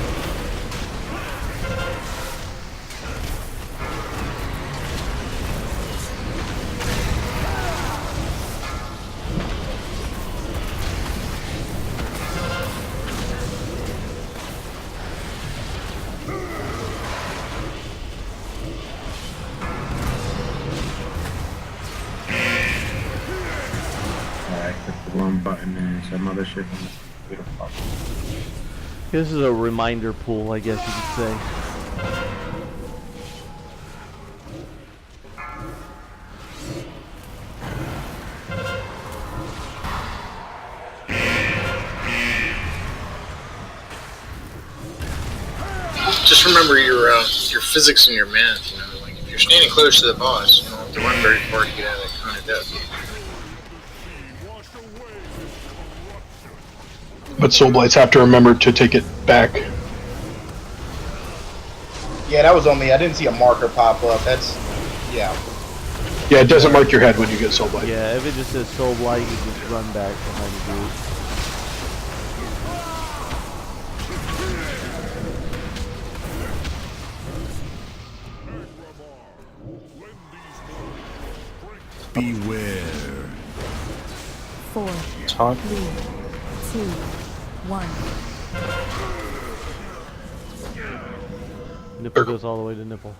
I clicked the wrong button and some other shit on the computer popped. This is a reminder pool, I guess you could say. Just remember your physics and your math. You know, like if you're standing close to the boss, you don't have to run very far to get out of that kind of depth. But Soul Blights have to remember to take it back. Yeah, that was on me. I didn't see a marker pop up. That's, yeah. Yeah, it doesn't mark your head when you get Soul Blight. Yeah, if it just says Soul Blight, you just run back behind the group. Beware. 4, Taunt. 3, 2, 1. Nipple goes all the way to nipple.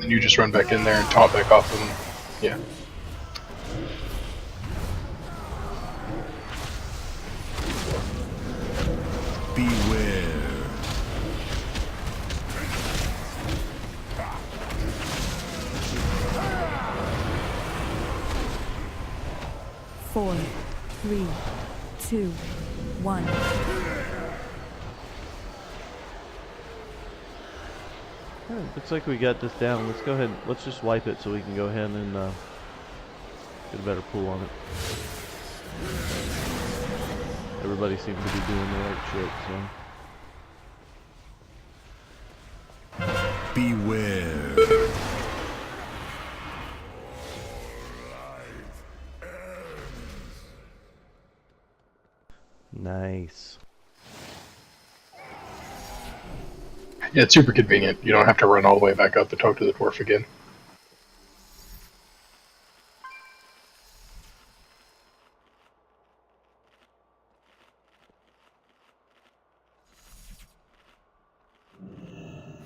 And you just run back in there and taunt back off them. Yeah. Beware. 4, 3, 2, 1. Looks like we got this down. Let's go ahead. Let's just wipe it so we can go ahead and get a better pool on it. Everybody seems to be doing the right shit, so. Beware. Nice. Yeah, it's super convenient. You don't have to run all the way back up to talk to the dwarf again.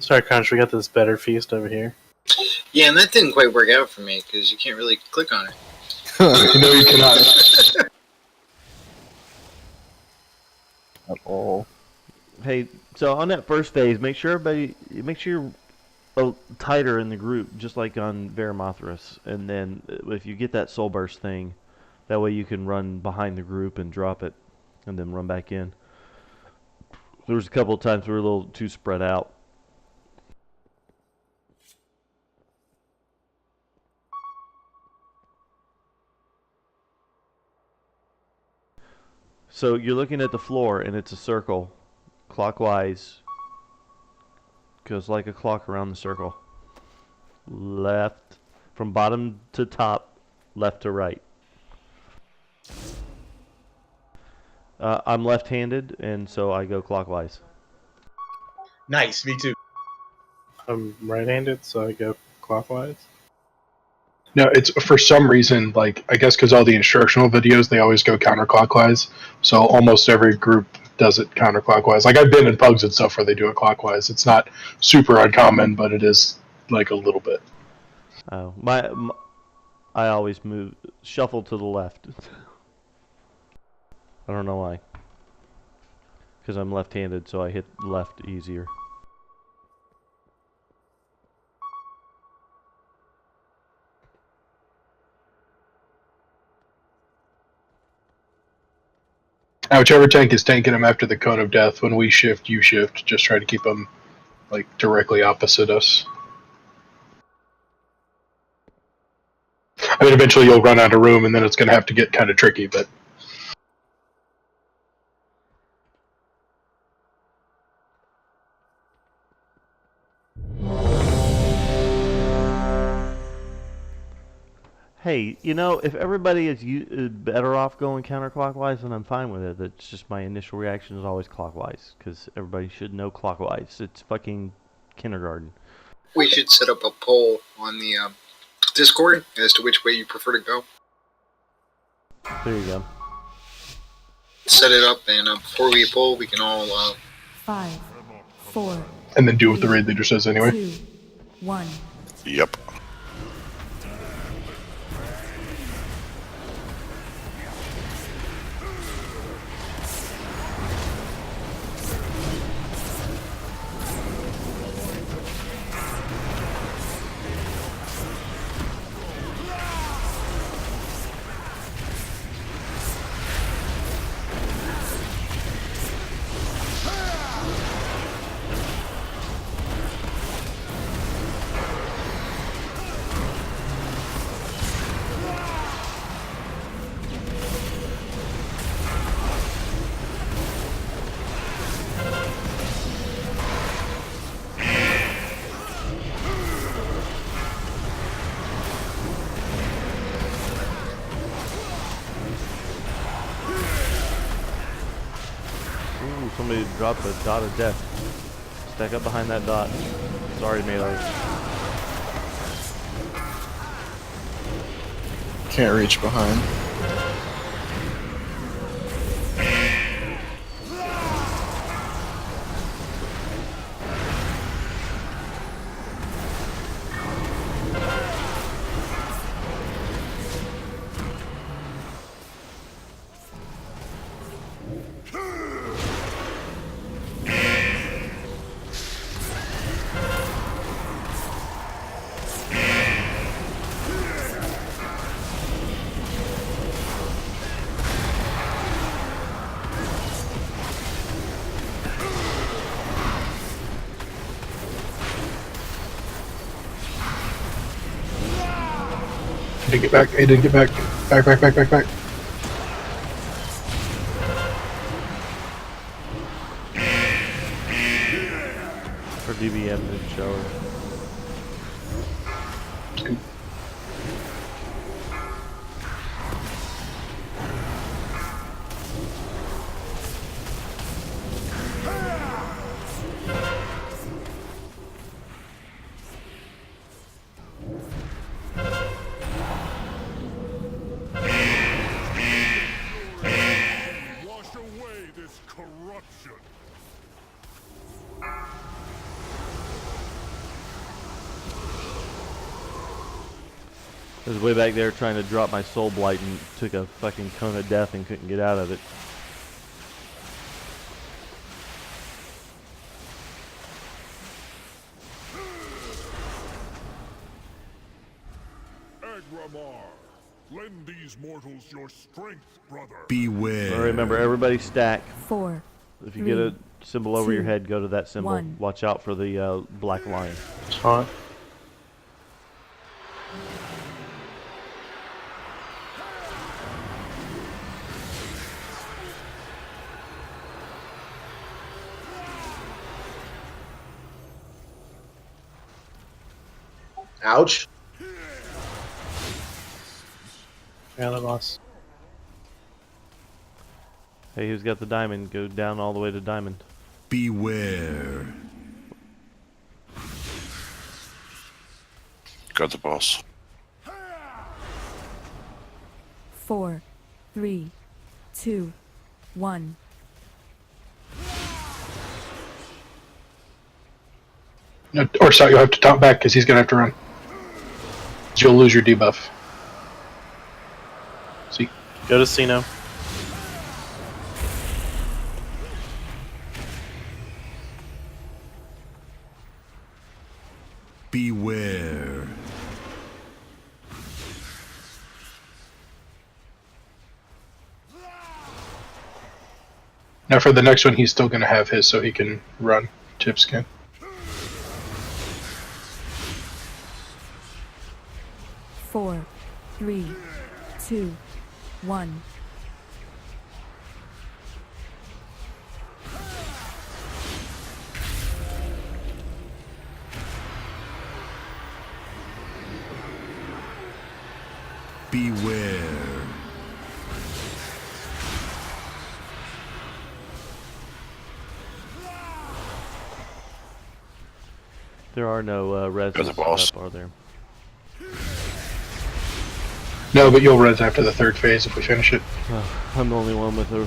Sorry, Crunch, we got this better feast over here. Yeah, and that didn't quite work out for me because you can't really click on it. No, you cannot. At all. Hey, so on that first phase, make sure you're tighter in the group, just like on Veramothras. And then if you get that soul burst thing, that way you can run behind the group and drop it, and then run back in. There was a couple of times we were a little too spread out. So you're looking at the floor, and it's a circle, clockwise. Goes like a clock around the circle. Left, from bottom to top, left to right. I'm left-handed, and so I go clockwise. Nice, me too. I'm right-handed, so I go clockwise. No, it's for some reason, like, I guess because all the instructional videos, they always go counterclockwise. So almost every group does it counterclockwise. Like, I've been in pugs and stuff where they do it clockwise. It's not super uncommon, but it is, like, a little bit. Oh, I always shuffle to the left. I don't know why. Because I'm left-handed, so I hit left easier. Now, whichever tank is tanking them after the cone of death, when we shift, you shift. Just try to keep them, like, directly opposite us. I mean, eventually you'll run out of room, and then it's going to have to get kind of tricky, but... Hey, you know, if everybody is better off going counterclockwise, then I'm fine with it. That's just my initial reaction is always clockwise, because everybody should know clockwise. It's fucking kindergarten. We should set up a poll on the Discord as to which way you prefer to go. There you go. Set it up, and before we poll, we can all... 5, 4... And then do what the raid leader says anyway. 2, 1... Yep. Somebody dropped a dot of death. Stack up behind that dot. Sorry, melee. Can't reach behind. He didn't get back. He didn't get back. Back. For DBM and shower. Wash away this corruption. I was way back there trying to drop my soul blight and took a fucking cone of death and couldn't get out of it. Agramar, lend these mortals your strength, brother. Beware. Remember, everybody stack. 4. If you get a symbol over your head, go to that symbol. 1. Watch out for the black line. Taunt. Ouch. Yeah, that lost. Hey, who's got the diamond? Go down all the way to diamond. Beware. Got the boss. 4, 3, 2, 1. No, or sorry, you'll have to top back because he's going to have to run. You'll lose your debuff. See? Go to Sino. Beware. Now for the next one, he's still going to have his so he can run. Chip skin. Four, 3, 2, 1. Beware. There are no res Got the boss. up, are there? No, but you'll res after the third phase if we finish it. I'm the only one with a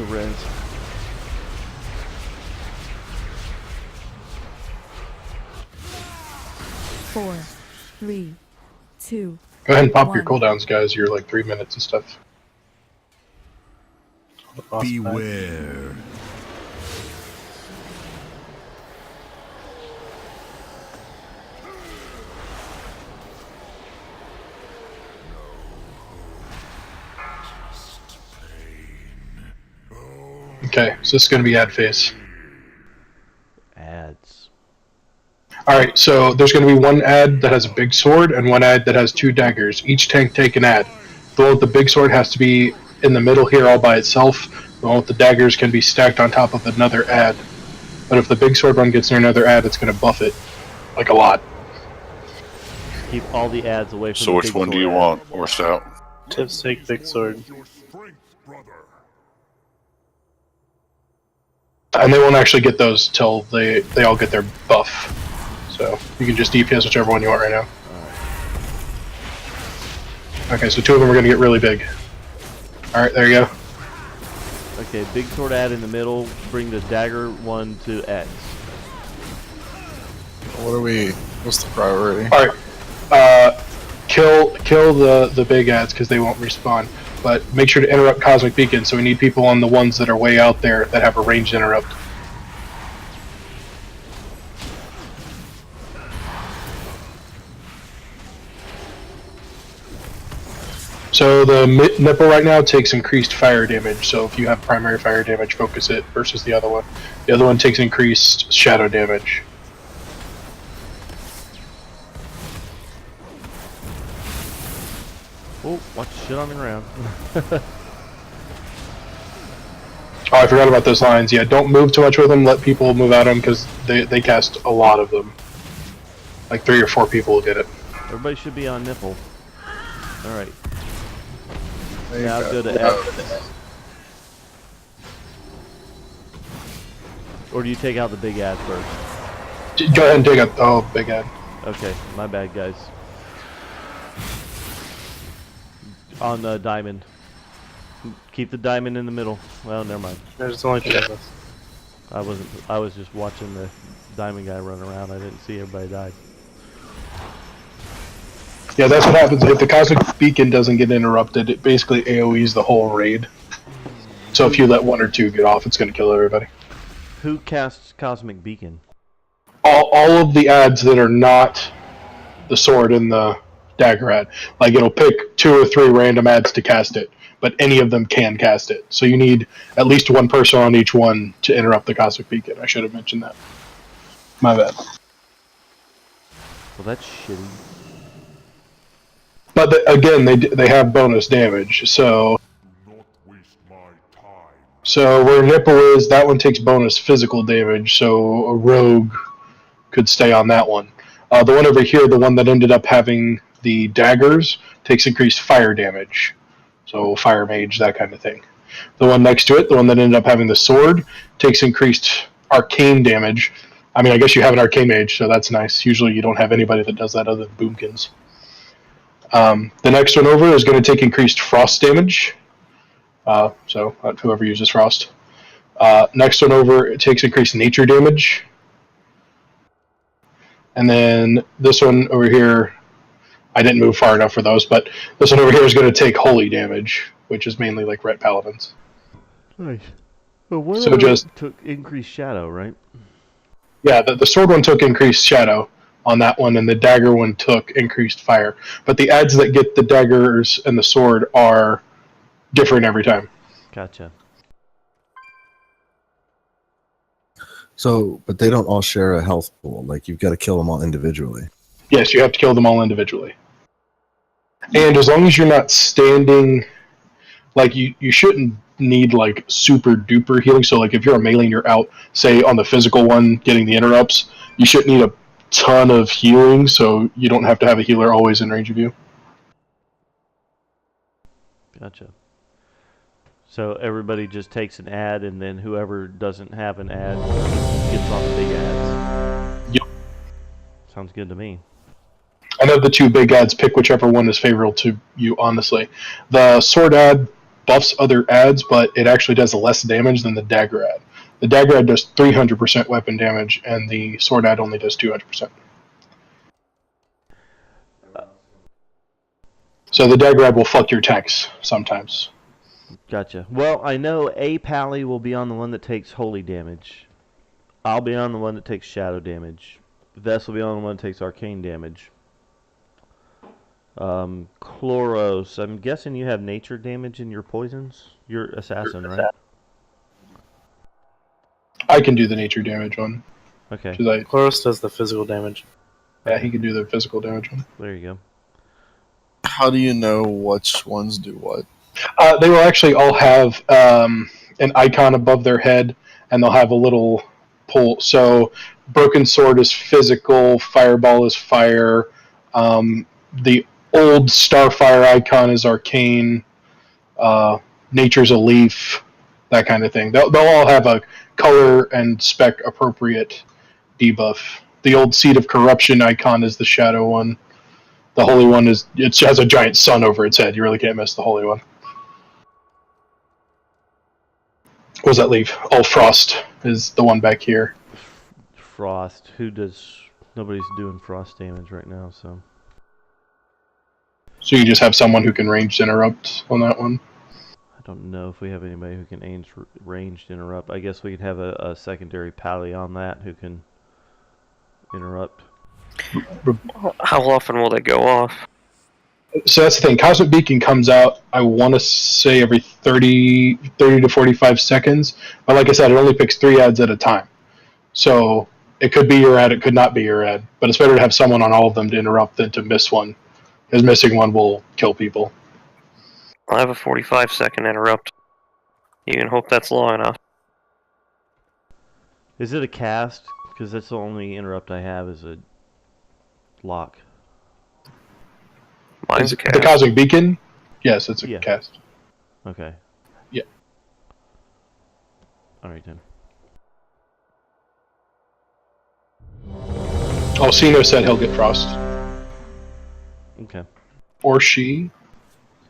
res. Four, 3, 2. Go ahead and pop your 1. cooldowns, guys. You're like 3 minutes and stuff. Beware. Okay, so this is going to be ad phase. Ads. Alright, so there's going to be one ad that has a big sword and one ad that has 2 daggers. Each tank take an ad. The one with the big sword has to be in the middle here all by itself. The one with the daggers can be stacked on top of another ad. But if the big sword one gets near another ad, it's going to buff it. Like a lot. Keep all the ads away from So the which big one do sword you ad. want, or stout? Tips take big sword. And they won't actually get those till they all get their buff. So you can just DPS whichever one you want right now. Okay, so 2 of them are going to get really big. Alright, there you go. Okay, big sword ad in the middle. Bring the dagger one to X. What are we? What's the priority? Alright, kill the big ads because they won't respawn. But make sure to interrupt Cosmic Beacon, so we need people on the ones that are way out there that have a ranged interrupt. So the nipple right now takes increased fire damage, so if you have primary fire damage, focus it versus the other one. The other one takes increased shadow damage. Oh, watch shit on the ground. Oh, I forgot about those lines. Yeah, don't move too much with them. Let people move at them because they cast a lot of them. Like 3 or 4 people will get it. Everybody should be on nipple. Alright. Now go to X. Or do you take out the big ad first? Go ahead and take out. Oh, big ad. Okay, my bad, guys. On the diamond. Keep the diamond in the middle. Well, never mind. There's only 2 of us. I was just watching the diamond guy run around. I didn't see everybody died. Yeah, that's what happens if the Cosmic Beacon doesn't get interrupted. It basically AoEs the whole raid. So if you let 1 or 2 get off, it's going to kill everybody. Who casts Cosmic Beacon? All of the ads that are not the sword and the dagger ad. Like, it'll pick 2 or 3 random ads to cast it, but any of them can cast it. So you need at least 1 person on each one to interrupt the Cosmic Beacon. I should have mentioned that. My bad. Well, that's shitty. But again, they have bonus damage, so... So where Nipple is, that one takes bonus physical damage, so a rogue could stay on that one. The one over here, the one that ended up having the daggers, takes increased fire damage. So fire mage, that kind of thing. The one next to it, the one that ended up having the sword, takes increased arcane damage. I mean, I guess you have an arcane mage, so that's nice. Usually you don't have anybody that does that other than boomkins. The next one over is going to take increased frost damage. So whoever uses frost. Next one over, it takes increased nature damage. And then this one over here, I didn't move far enough for those, but this one over here is going to take holy damage, which is mainly like ret paladins. Nice. Well, one So of them just took increased shadow, right? yeah, the sword one took increased shadow on that one, and the dagger one took increased fire. But the adds that get the daggers and the sword are different every time. Gotcha. So, but they don't all share a health pool. Like, you've got to kill them all individually. Yes, you have to kill them all individually. And as long as you're not standing, like, you shouldn't need, like, super duper healing. So, like, if you're a melee and you're out, say, on the physical one getting the interrupts, you shouldn't need a ton of healing, so you don't have to have a healer always in range of you. Gotcha. So everybody just takes an ad, and then whoever doesn't have an ad gets on the big ads. Yep. Sounds good to me. I know the two big ads, pick whichever one is favorable to you, honestly. The sword ad buffs other ads, but it actually does less damage than the dagger ad. The dagger ad does 300% weapon damage, and the sword ad only does 200%. So the dagger ad will fuck your attacks sometimes. Gotcha. Well, I know a pally will be on the one that takes holy damage. I'll be on the one that takes shadow damage. Vess will be on the one that takes arcane damage. Chloros, I'm guessing you have nature damage in your poisons? You're assassin, right? I can do the nature damage one. Okay. Chloros does the physical damage. Yeah, he can do the physical damage one. There you go. How do you know which ones do what? They will actually all have an icon above their head, and they'll have a little pull. So, Broken Sword is physical, Fireball is fire, the old Starfire icon is arcane, Nature's a leaf, that kind of thing. They'll all have a color and spec appropriate debuff. The old Seed of Corruption icon is the shadow one. The holy one has a giant sun over its head. You really can't miss the holy one. What does that leave? Oh, Frost is the one back here. Frost. Nobody's doing frost damage right now, so. So you just have someone who can ranged interrupt on that one? I don't know if we have anybody who can ranged interrupt. I guess we could have a secondary pally on that who can interrupt. How often will they go off? So that's the thing. Cosmic Beacon comes out, I want to say every 30 to 45 seconds. But like I said, it only picks 3 ads at a time. So it could be your ad, it could not be your ad. But it's better to have someone on all of them to interrupt than to miss one. Because missing one will kill people. I have a 45-second interrupt. You can hope that's long enough. Is it a cast? Because that's the only interrupt I have is a lock. Mine's a cast. The Cosmic Beacon? Yes, it's a cast. Okay. Yeah. Alright then. Oh, Sino said he'll get Frost. Okay. Or she,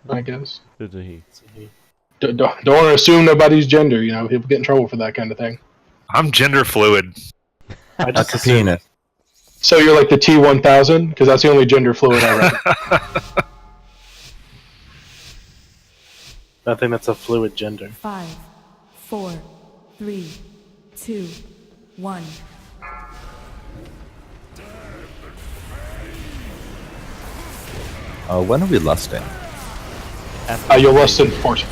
I guess. It's a he. Don't want to assume nobody's gender, you know, people get in trouble for that kind of thing. I'm gender fluid. I just That's a penis. So you're like the T-1000? Because that's the only gender fluid I read. I think that's a fluid gender. 5, 4, 3, 2, 1. When are we lusting? You'll lust in fourth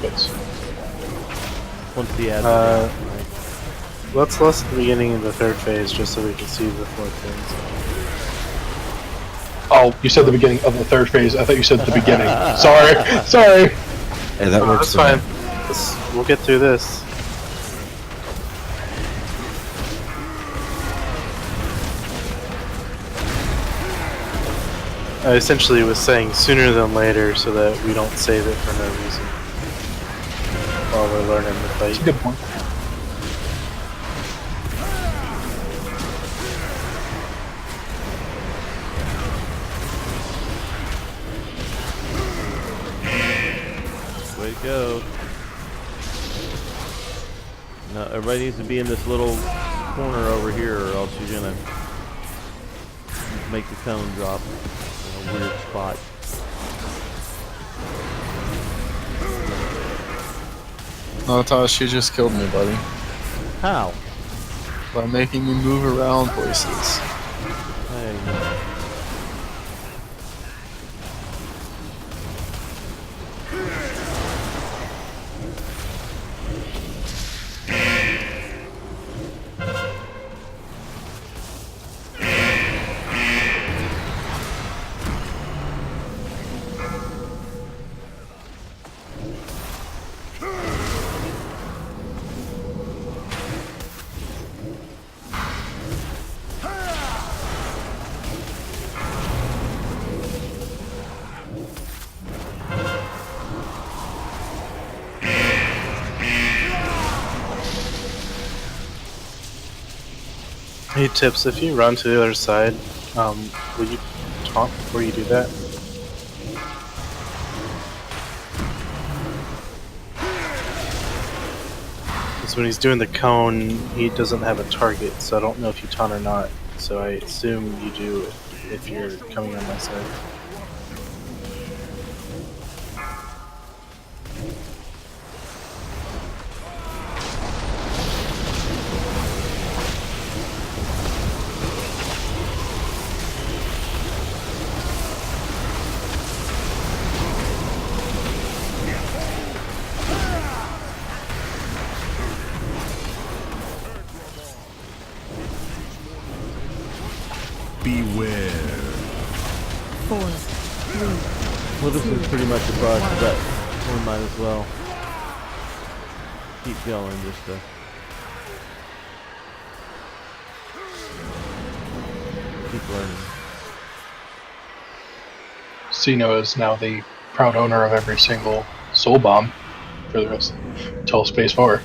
bits. Once the ad. Let's lust at the beginning of the third phase just so we can see the fourth phase. Oh, you said the beginning of the third phase. I thought you said the beginning. Sorry. Hey, that works. That's fine. We'll get through this. I essentially was saying sooner than later so that we don't save it for no reason. while we're learning the fight. Good point. Way to go. Now everybody needs to be in this little corner over here, or else you're gonna make the cone drop in a weird spot. No, Tosh, you just killed me, buddy. How? By making me move around places. Hey. Hey Tips, if you run to the other side, will you taunt before you do that? Because when he's doing the cone, he doesn't have a target, so I don't know if you taunt or not. So I assume you do if you're coming on my side. Beware. 4, 3. Well, this is pretty much a bust, but we might as well keep going just to keep learning. Sino is now the proud owner of every single soul bomb for the rest until Space 4.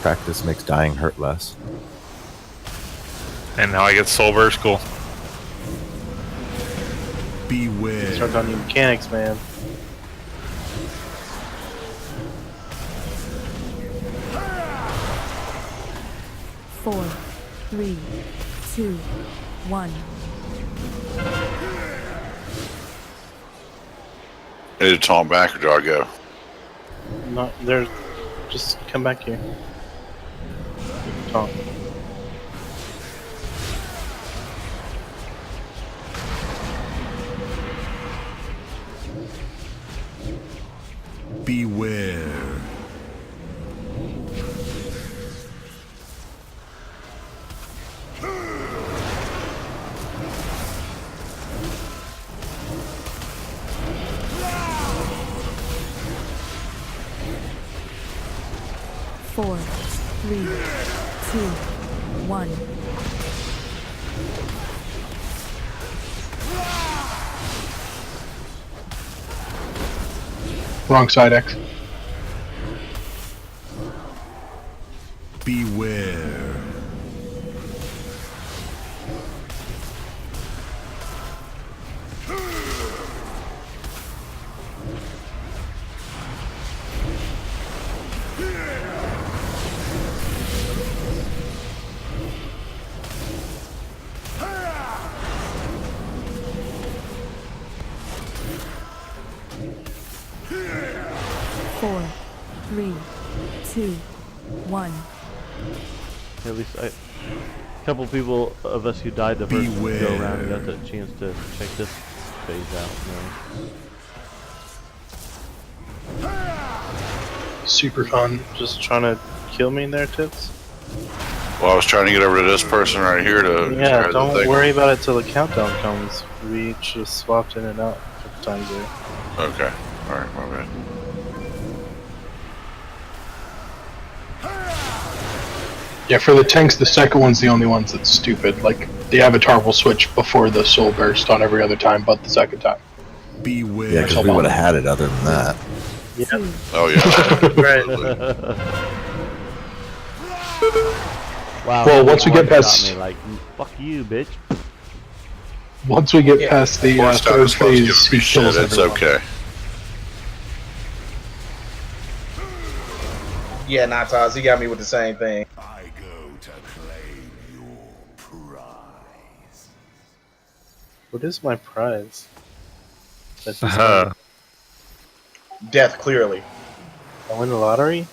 Practice makes dying hurt less. And now I get soul burst. Cool. Beware. Start on your mechanics, man. Four, 3, 2, 1. I need to taunt back or do I go? Not there. Just come back here. You can taunt. Beware. Four, 3, 2, 1. Wrong side, X. Beware. Four, 3, 2, 1. At least a couple people of us who died the first go around got the chance to check this phase out. Super fun. Just trying to kill me there, Tips? Well, I was trying to get over to this person right here to. Yeah, don't worry about it till the countdown comes. We just swapped in and out a couple times there. Okay. Alright, my bad. Yeah, for the tanks, the second one's the only one that's stupid. Like, the avatar will switch before the soul burst on every other time but the second time. Beware. Yeah, because we would have had it other than that. Yeah. Oh yeah. Right. Wow. Well, once we get Mark past- got me like, fuck you, bitch. Once we get past the Mark's not third supposed to give phase, me he shit. kills It's everyone. okay. Yeah, Natas, he got me with the same thing. I go to claim your prize. What is my prize? That's just Death, clearly. I win the lottery?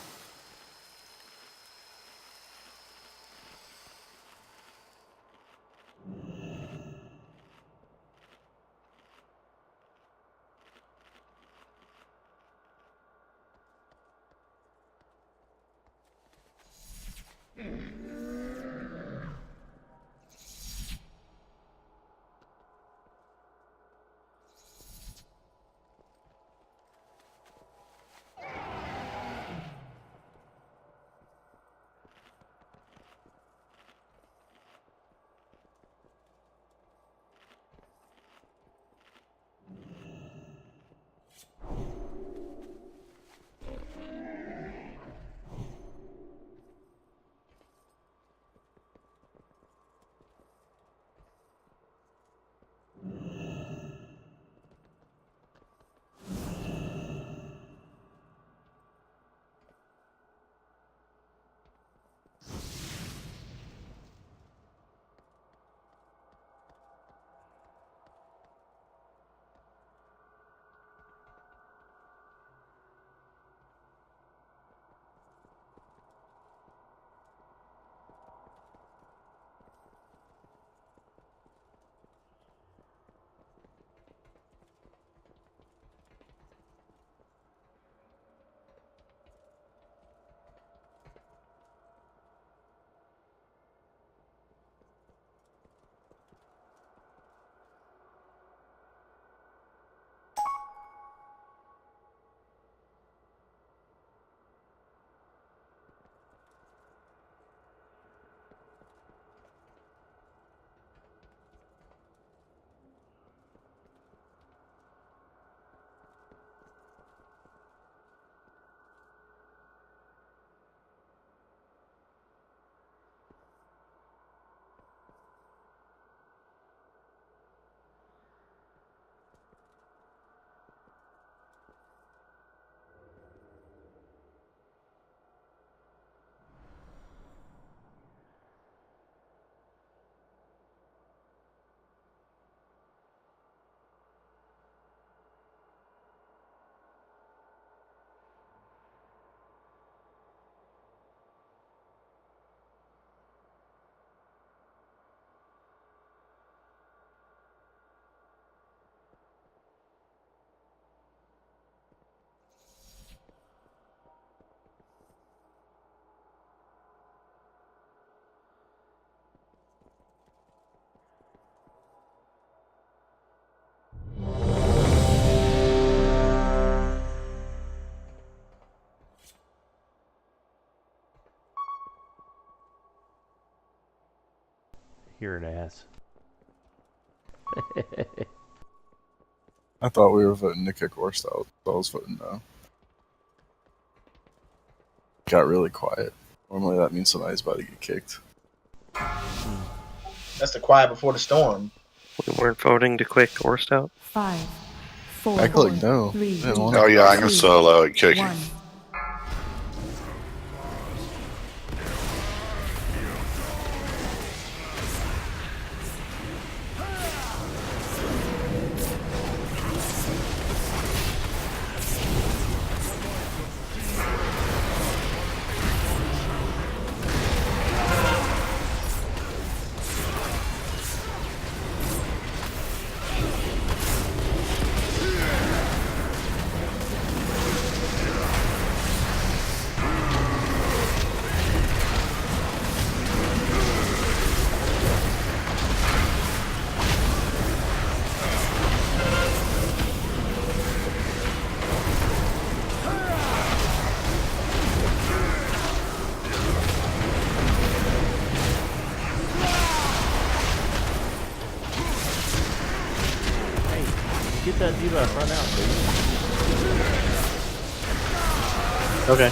You're an ass. I thought we were voting to kick Orst out. I was voting no. Got really quiet. Normally that means somebody's about to get kicked. That's the quiet before the storm. We weren't voting to quick Orst out. 5, 4, I clicked no. 3, Oh yeah, I can solo it kicking. 1. Get that debuff, run out, dude. Okay.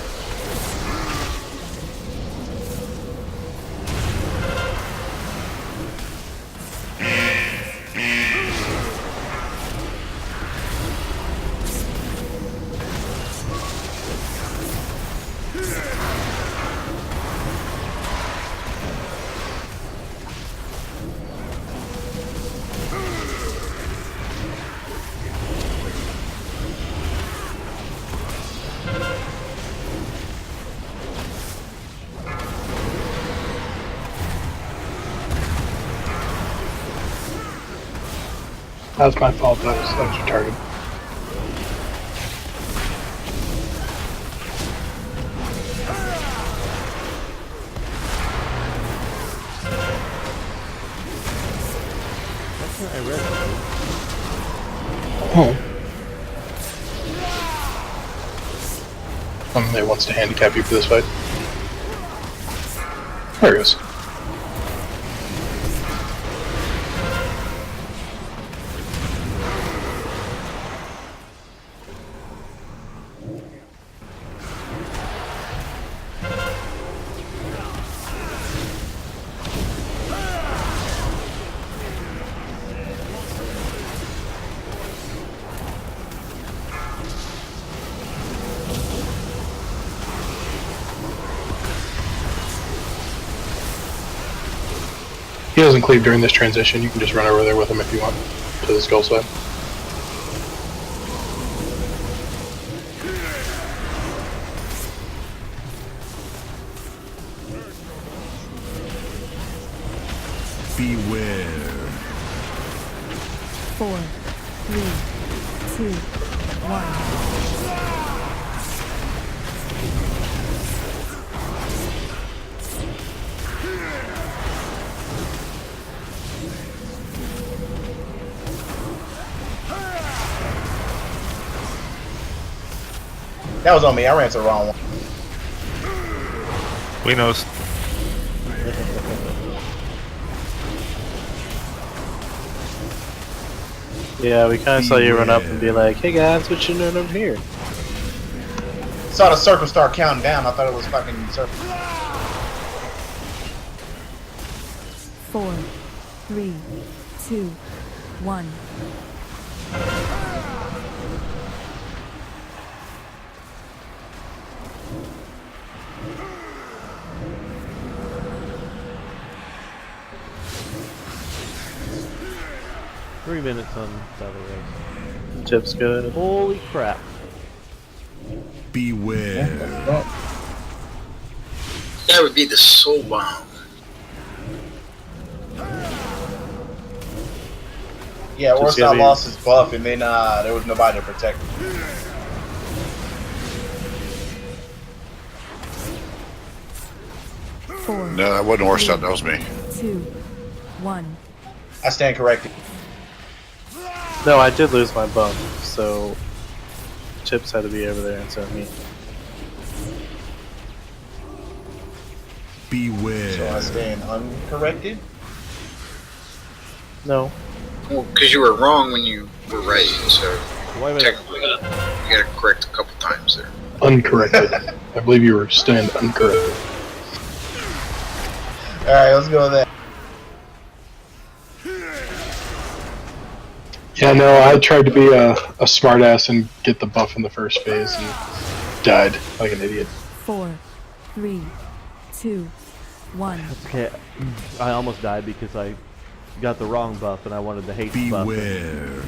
That was my fault. That was retarded. I read it. Oh. Somebody wants to handicap you for this fight. There it goes. He doesn't cleave during this transition. You can just run over there with him if you want to the skull side. Beware. 4, 3, 2, 1. That was on me. I ran to the wrong one. We knows. Yeah, we kind of saw you run up and be like, "Hey guys, what you doing over here?" Saw the circle start counting down. I thought it was fucking circle. 4, 3, 2, 1. 3 minutes on Saturday. Tip's good. Holy crap. Beware. That would be the soul bomb. Yeah, Just Orson gotta be- lost his buff, and then there was nobody to protect him. No, that wasn't Orson. That was me. 2, 1. I stand corrected. No, I did lose my buff, so Chips had to be over there instead of me. Beware. So I stand uncorrected. No. Well, because you were wrong when you were right, so Wait a minute. technically you gotta correct a couple times there. Uncorrected. I believe you were stand uncorrected. Alright, let's go with that. Yeah, no, I tried to be a smartass and get the buff in the first phase and died like an idiot. 4, 3, 2, 1. Okay, I almost died because I got the wrong buff and I wanted the haste buff. Beware.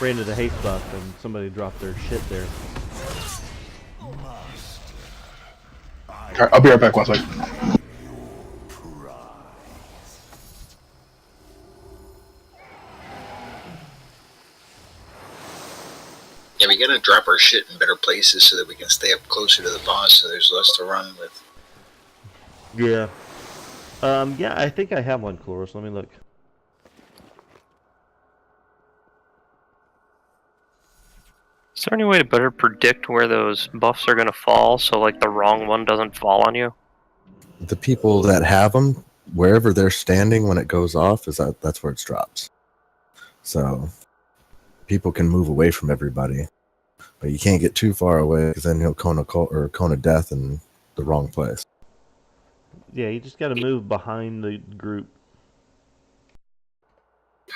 Ran into the haste buff and somebody dropped their shit there. Alright, I'll be right back one second. Yeah, we gotta drop our shit in better places so that we can stay up closer to the boss so there's less to run with. Yeah. Yeah, I think I have one, Cloris. Let me look. Is there any way to better predict where those buffs are going to fall so like the wrong one doesn't fall on you? The people that have them, wherever they're standing when it goes off, that's where it drops. So people can move away from everybody, But you can't get too far away because then he'll cone of death in the wrong place. Yeah, you just got to move behind the group.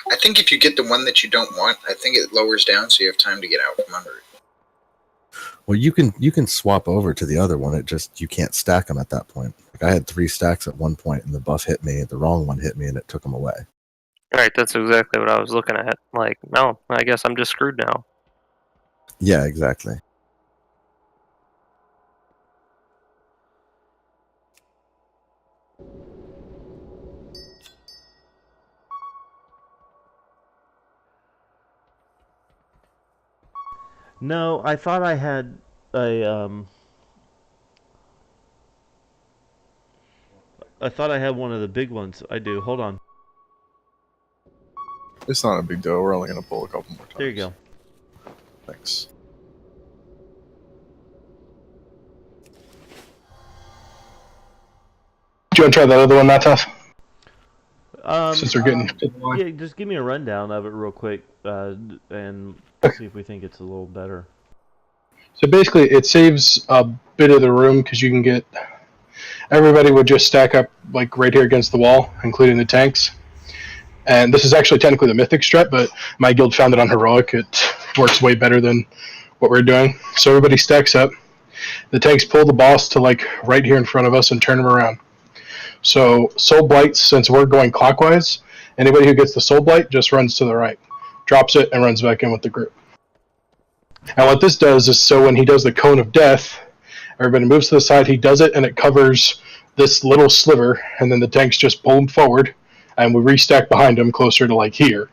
I think if you get the one that you don't want, I think it lowers down so you have time to get out from under it. Well, you can swap over to the other one. It just you can't stack them at that point. Like I had 3 stacks at one point, and the buff hit me. The wrong one hit me, and it took them away. Right, that's exactly what I was looking at. Like, no, I guess I'm just screwed now. Yeah, exactly. No, I thought I had a I thought I had one of the big ones. I do. Hold on. It's not a big deal. We're only going to pull a couple more times. There you go. Thanks. Do you want to try that other one, not tough? Since we're getting yeah, just give me a rundown of it real quick, and see if we think it's a little better. So basically, it saves a bit of the room because you can get everybody would just stack up like right here against the wall, including the tanks. And this is actually technically the mythic strat, but my guild found it on heroic. It works way better than what we're doing. So everybody stacks up. The tanks pull the boss to like right here in front of us and turn him around. So Soul Blights, since we're going clockwise, anybody who gets the Soul Blight just runs to the right, drops it, and runs back in with the group. And what this does is, so when he does the Cone of Death, everybody moves to the side, he does it, and it covers this little sliver, and then the tanks just pull him forward, and we restack behind him closer to like here.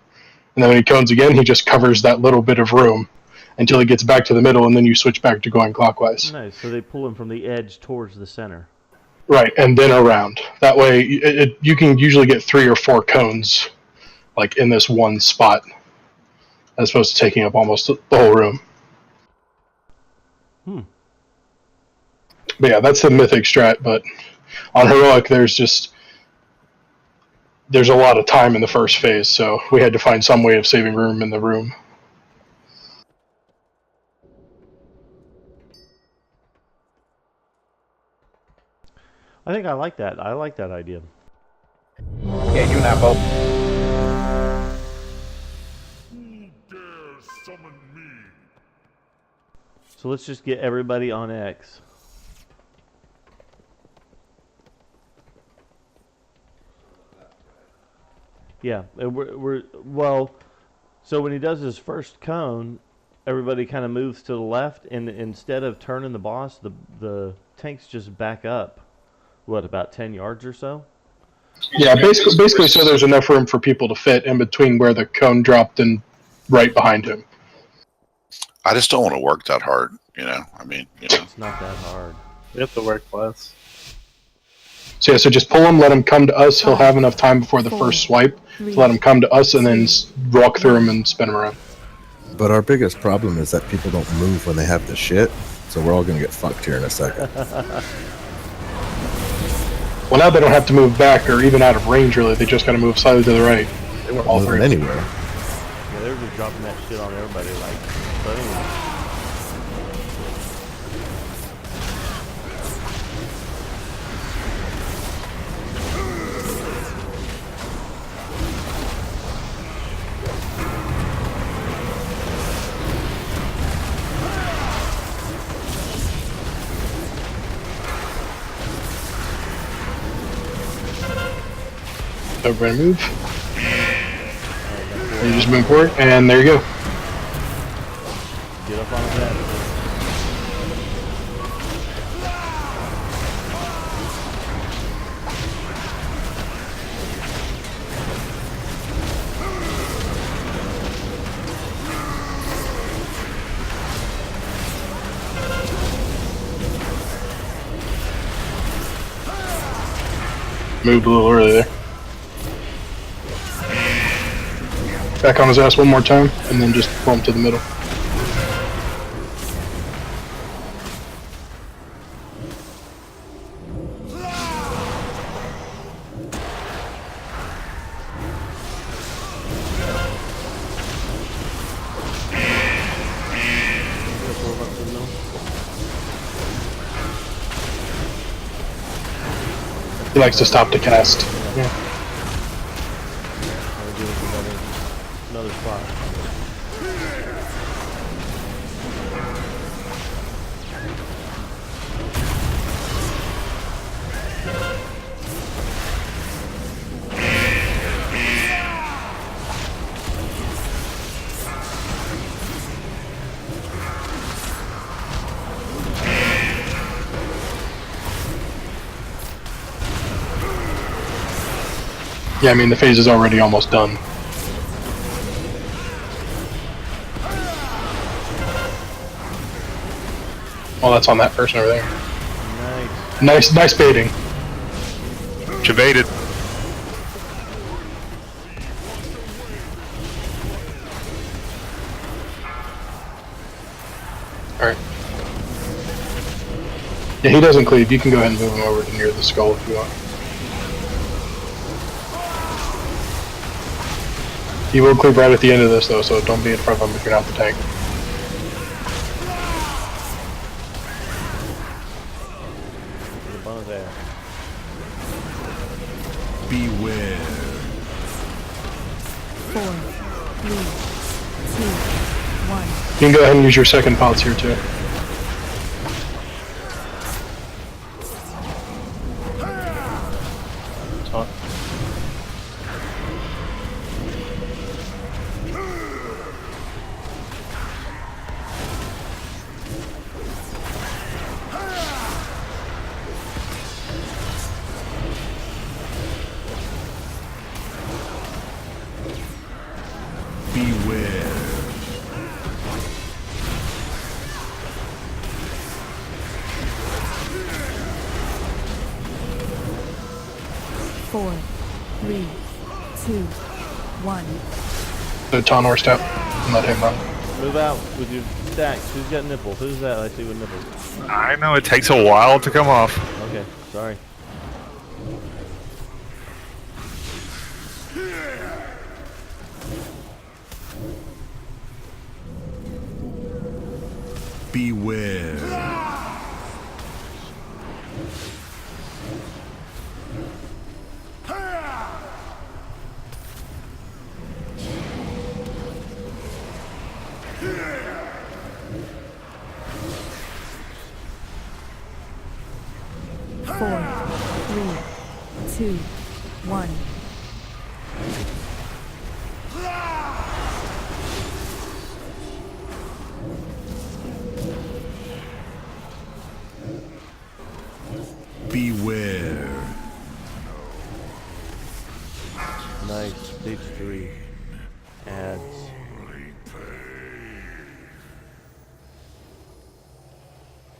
And then when he cones again, he just covers that little bit of room until he gets back to the middle, and then you switch back to going clockwise. Nice. So they pull him from the edge towards the center. Right, and then around. That way, you can usually get 3 or 4 cones, like in this one spot, as opposed to taking up almost the whole room. But yeah, that's the mythic strat. But on heroic, there's a lot of time in the first phase, so we had to find some way of saving room in the room. I think I like that. I like that idea. Yeah, you and I both. Who dares summon me? So let's just get everybody on X. Yeah, we're well. So when he does his first cone, everybody kind of moves to the left, and instead of turning the boss, the tanks just back up. What, about 10 yards or so? Yeah, basically, so there's enough room for people to fit in between where the cone dropped and right behind him. I just don't want to work that hard, you know. I mean, you know. It's not that hard. You have to work less. So yeah, so just pull him, let him come to us. He'll have enough time before the first swipe to let him come to us, and then walk through him and spin him around. But our biggest problem is that people don't move when they have the shit, so we're all going to get fucked here in a second. Well, now they don't have to move back or even out of range, really. They just got to move slightly to the right. They weren't moving anywhere. Yeah, they were just dropping that shit on everybody like. But anyway. Everybody move. And you just move forward, and there you go. Get up on his head. Moved a little early there. Back on his ass one more time, and then just pull him to the middle. He likes to stop to cast. Yeah. I'll give us another spot. Yeah, I mean, the phase is already almost done. Oh, that's on that person over there. Nice baiting. She baited. Alright. Yeah, he doesn't cleave. You can go ahead and move him over to near the skull if you want. He will cleave right at the end of this, though, so don't be in front of him if you're not the tank. Beware. 4, 3, 2, 1. You can go ahead and use your second pots here, too. Taunt. Beware. Four, 3, 2, 1. The Tonor step and let him run. Move out with your stacks. Who's got nipples? Who's that I see with nipples? I know it takes a while to come off. Okay, sorry. Beware. Four, 3, 2, 1. Beware. Nice. Stage 3. Ads.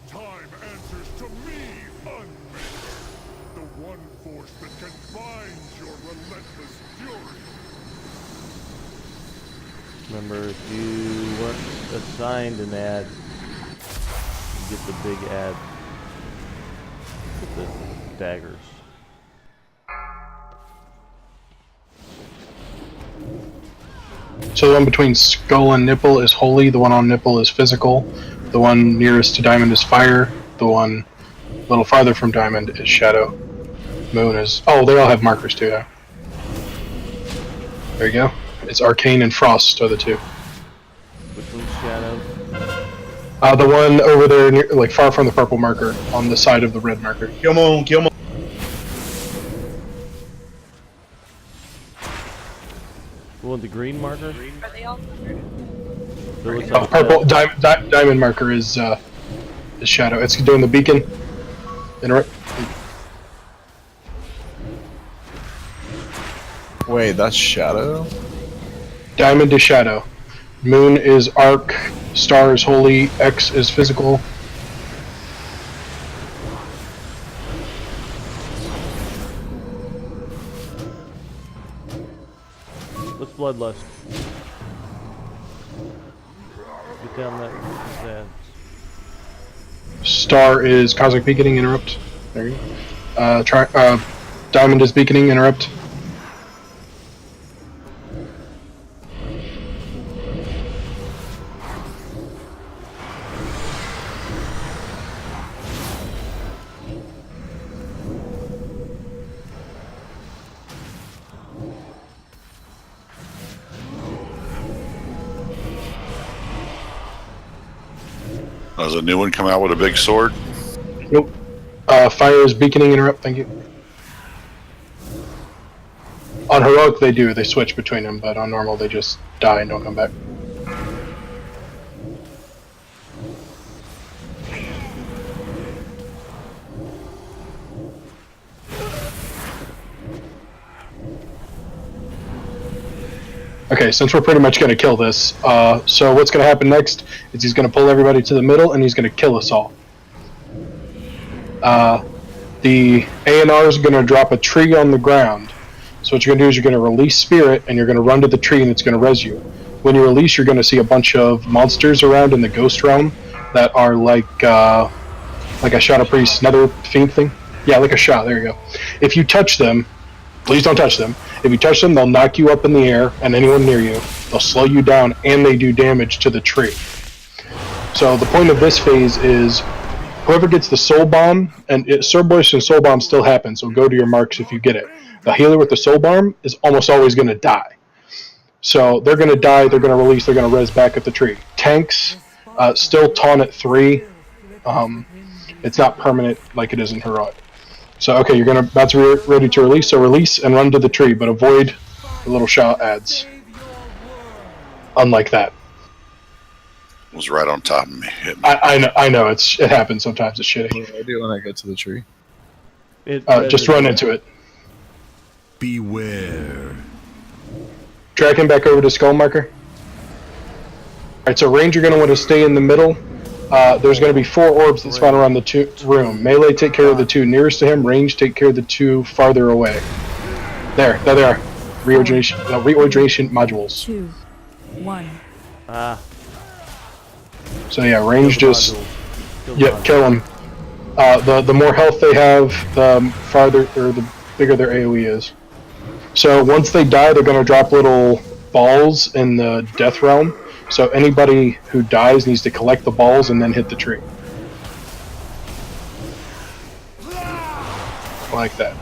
Time answers to me, unmet. The one force that can bind your relentless fury. Remember, if you weren't assigned an ad, you get the big ad with the daggers. So the one between skull and nipple is holy, the one on nipple is physical, the one nearest to diamond is fire, the one a little farther from diamond is shadow. Moon is... oh, they all have markers too now. There you go. It's arcane and frost are the two. Which one's shadow? The one over there, near, like far from the purple marker, on the side of the red marker. Come on, come on. The one with the green marker? Are they all covered? So it looks like Purple diamond marker is shadow. It's doing the beacon. Wait, that's shadow? Diamond is shadow. Moon is arc. Star is holy. X is physical. What's bloodlust? Get down that. Star is cosmic beaconing. Interrupt. There you go. Diamond is beaconing. Interrupt. Does a new one come out with a big sword? Nope. Fire is beaconing interrupt. Thank you. On heroic, they do. They switch between them, but on normal, they just die and don't come back. Okay, since we're pretty much going to kill this, so what's going to happen next is he's going to pull everybody to the middle and he's going to kill us all. The ANR is going to drop a tree on the ground. So what you're going to do is you're going to release Spirit and you're going to run to the tree and it's going to res you. When you release, you're going to see a bunch of monsters around in the Ghost Realm that are like a Shadow Priest, Nether Fiend thing. Yeah, like a Shah, there you go. If you touch them, please don't touch them. If you touch them, they'll knock you up in the air and anyone near you. They'll slow you down and they do damage to the tree. So the point of this phase is whoever gets the Soul Bomb, and Surboist and Soul Bomb still happen, so go to your marks if you get it. The healer with the Soul Bomb is almost always going to die. So they're going to die, they're going to release, they're going to res back at the tree. Tanks, still taunt at 3. It's not permanent like it is in Heroic. So, okay, you're about to be ready to release, so release and run to the tree, but avoid the little shot ads. Unlike that. It was right on top of me. Hit me. I know, it happens sometimes, it's shitty. What do I do when I get to the tree? Just run into it. Beware. Drag him back over to Skull Marker. Alright, so range, you're going to want to stay in the middle. There's going to be 4 orbs that spawn around the room. Melee, take care of the 2 nearest to him. Range, take care of the 2 farther away. There they are. Reorganization modules. 2, 1. So yeah, range just kill them. The more health they have, the farther or the bigger their AOE is. So once they die, they're going to drop little balls in the Death Realm. So anybody who dies needs to collect the balls and then hit the tree. Like that.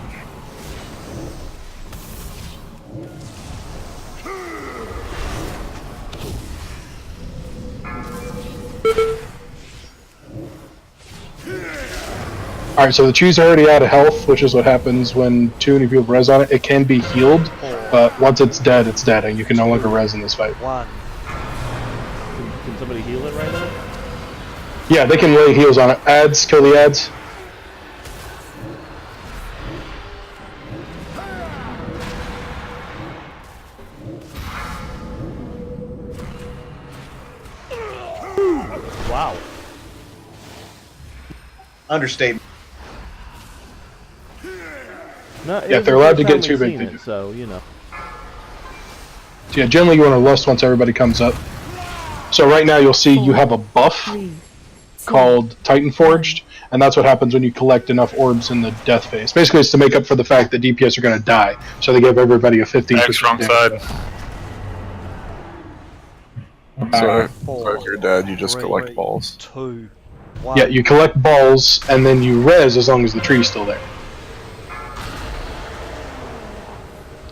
Alright, so the tree's already out of health, which is what happens when too many people res on it. It can be healed, but once it's dead, and you can no longer res in this fight. Can somebody heal it right now? Yeah, they can lay heals on it. Ads, kill the ads. Wow. Understatement. No, yeah, if they're allowed to get too big, it, so you know. So yeah, generally you want to lust once everybody comes up. So right now you'll see you have a buff called Titan Forged, and that's what happens when you collect enough orbs in the death phase. Basically, it's to make up for the fact that DPS are going to die, so they give everybody a 15%. Wrong side. So if you're dead, you just collect balls. 2, 1. Yeah, you collect balls, and then you res as long as the tree's still there.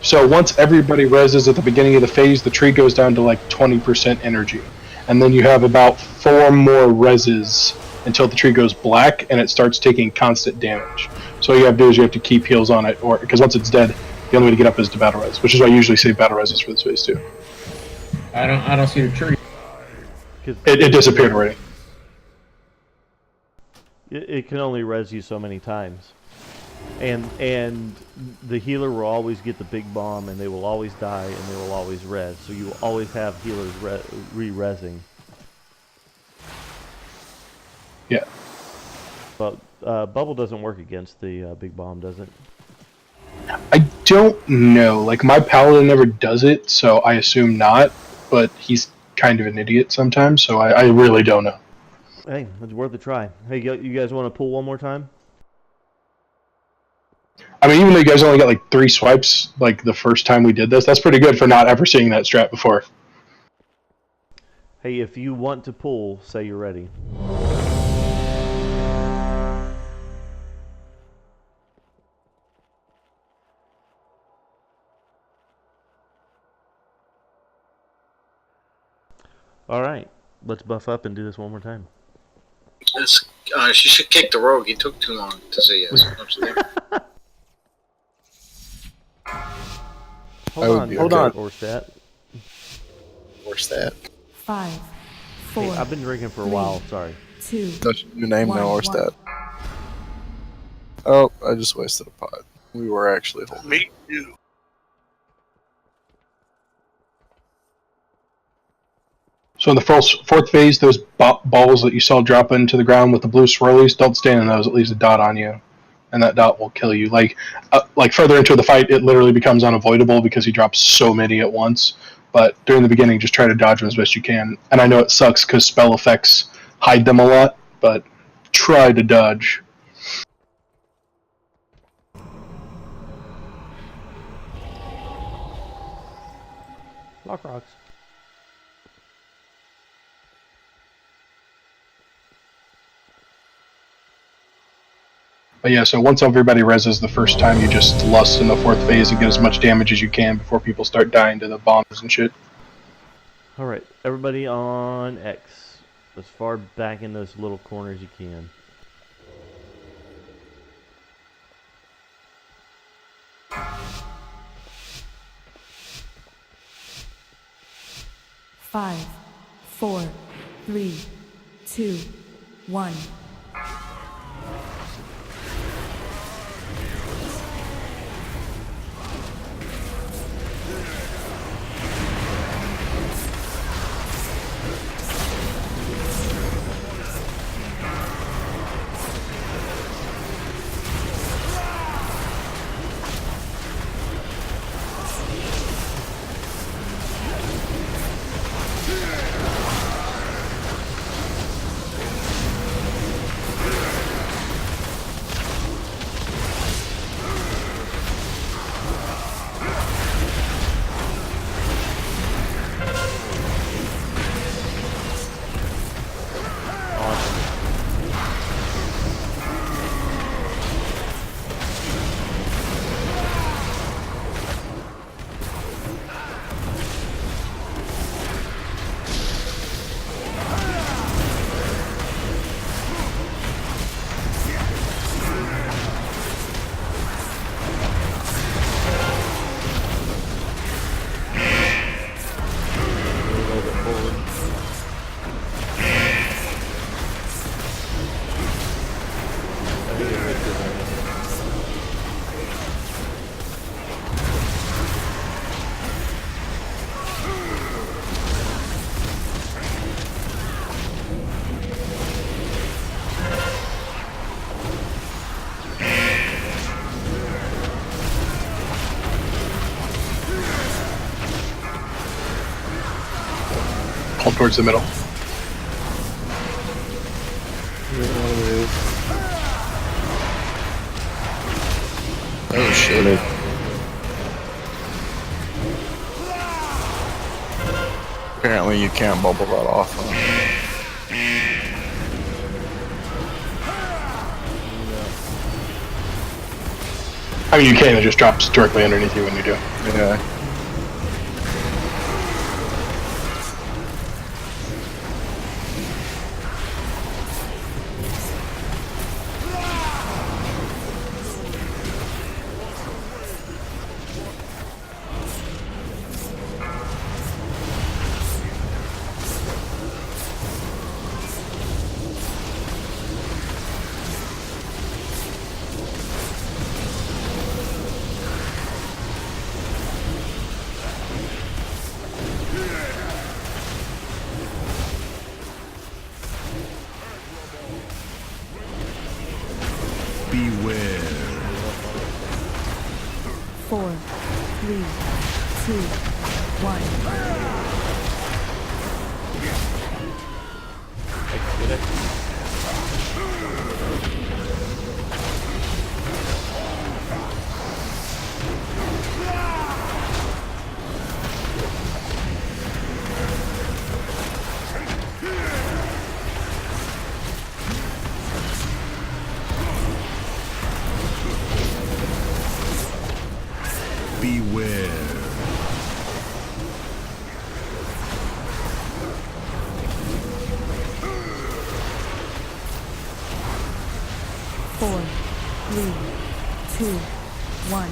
So once everybody reses at the beginning of the phase, the tree goes down to like 20% energy. And then you have about 4 more reses until the tree goes black and it starts taking constant damage. So all you have to do is you have to keep heals on it, or because once it's dead, the only way to get up is to battle res, which is why I usually save battle reses for this phase too. I don't see the tree. It disappeared already. It can only res you so many times. And the healer will always get the big bomb, and they will always die, and they will always res. So you will always have healers re-resing. Yeah. But bubble doesn't work against the big bomb, does it? I don't know. Like, my paladin never does it, so I assume not. But he's kind of an idiot sometimes, so I really don't know. Hey, it's worth a try. Hey, you guys want to pull one more time? I mean, even though you guys only got like 3 swipes, like the first time we did this, that's pretty good for not ever seeing that strat before. Hey, if you want to pull, say you're ready. Alright, let's buff up and do this one more time. She should kick the rogue. He took too long to say yes. Hold on. Orstat. Where's that? 5, 4. Hey, I've been drinking for a while. Sorry. 2. That's your name now, 1. Orstat. Oh, I just wasted a pot. We were actually holding. Me too. So in the fourth phase, those balls that you saw drop into the ground with the blue swirlies, don't stand in those. It leaves a dot on you, and that dot will kill you. Like further into the fight, it literally becomes unavoidable because he drops so many at once. But during the beginning, just try to dodge them as best you can. And I know it sucks because spell effects hide them a lot, but try to dodge. Lock rocks. But yeah, so once everybody reses the first time, you just lust in the fourth phase and get as much damage as you can before people start dying to the bombs and shit. Alright, everybody on X. As far back in those little corners you can. Five, 4, 3, 2, 1. Pull towards the middle. Oh shit. Apparently you can't bubble that off. Huh? I mean, you can, it just drops directly underneath you when you do. Yeah. Beware. 4, 3, 2, 1. Beware. 3, 2, 1.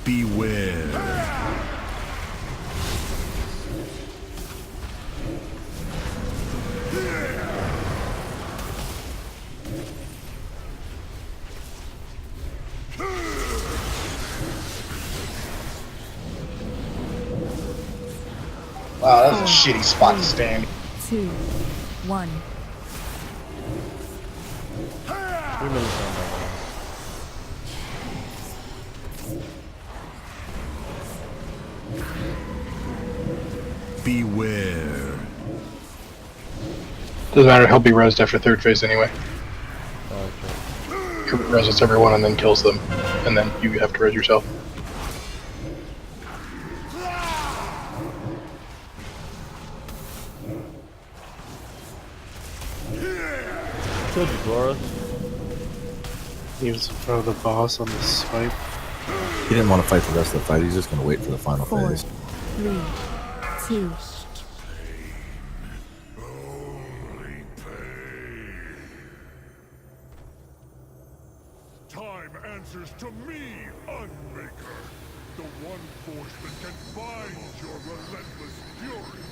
Beware. Wow, that was a shitty spot to stand. 2, 1. Beware. Doesn't matter, he'll be rezzed after third phase anyway. He rezzes everyone and then kills them, and then you have to res yourself. Told you, Dora. He was in front of the boss on this fight. He didn't want to fight the rest of the fight. He's just going to wait for the final 4, phase. 3, 2. Time answers to me, Unmaker. The one force that can bind your relentless fury.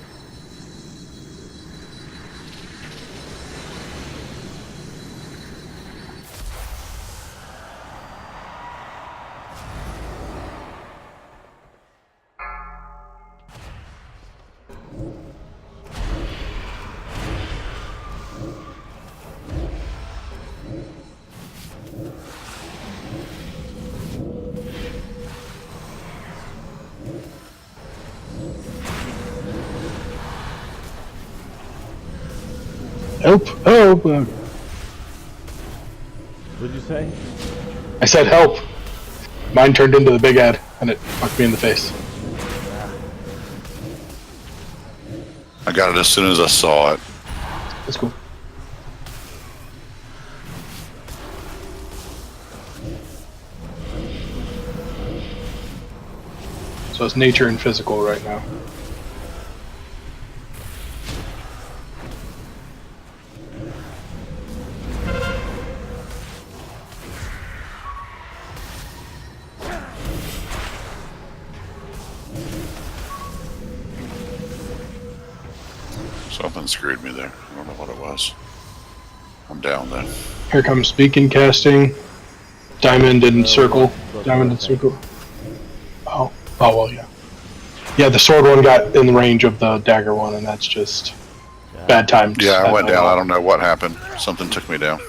Help! Help! What'd you say? I said help! Mine turned into the big ad, and it fucked me in the face. I got it as soon as I saw it. That's cool. So it's nature and physical right now. Something screwed me there. I don't know what it was. I'm down then. Here comes beacon casting. Diamond and circle. Diamond and circle. Oh, well, yeah. Yeah, the sword one got in the range of the dagger one, and that's just bad times. Yeah, I went down. I don't know what happened. Something took me down.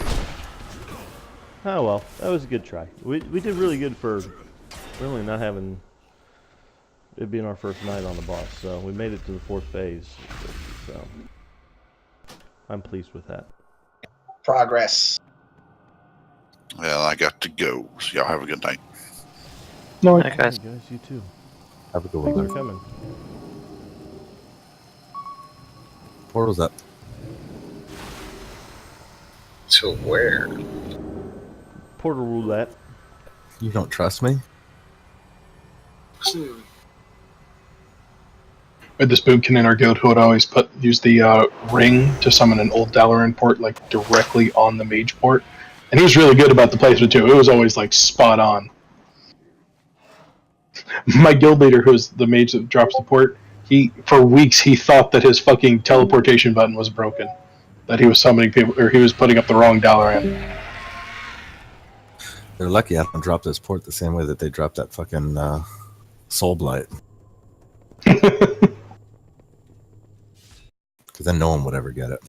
Oh well, that was a good try. We did really good for really not having it being our first night on the boss. So we made it to the 4th phase. So I'm pleased with that. Progress. Well, I got to go. So y'all have a good night. No, Hi, guys. Hey guys, you too. Have a good Thanks one. for coming. Portal's up. To where? Portal roulette. You don't trust me? We had this boomkin in our guild who would always use the ring to summon an old Dalaran port like directly on the mage port, and he was really good about the placement too. It was always like spot on. My guild leader, who's the mage that drops the port, for weeks he thought that his fucking teleportation button was broken, that he was summoning people or he was putting up the wrong Dalaran. They're lucky I don't drop this port the same way that they dropped that fucking Soul Blight. Because then no one would ever get it.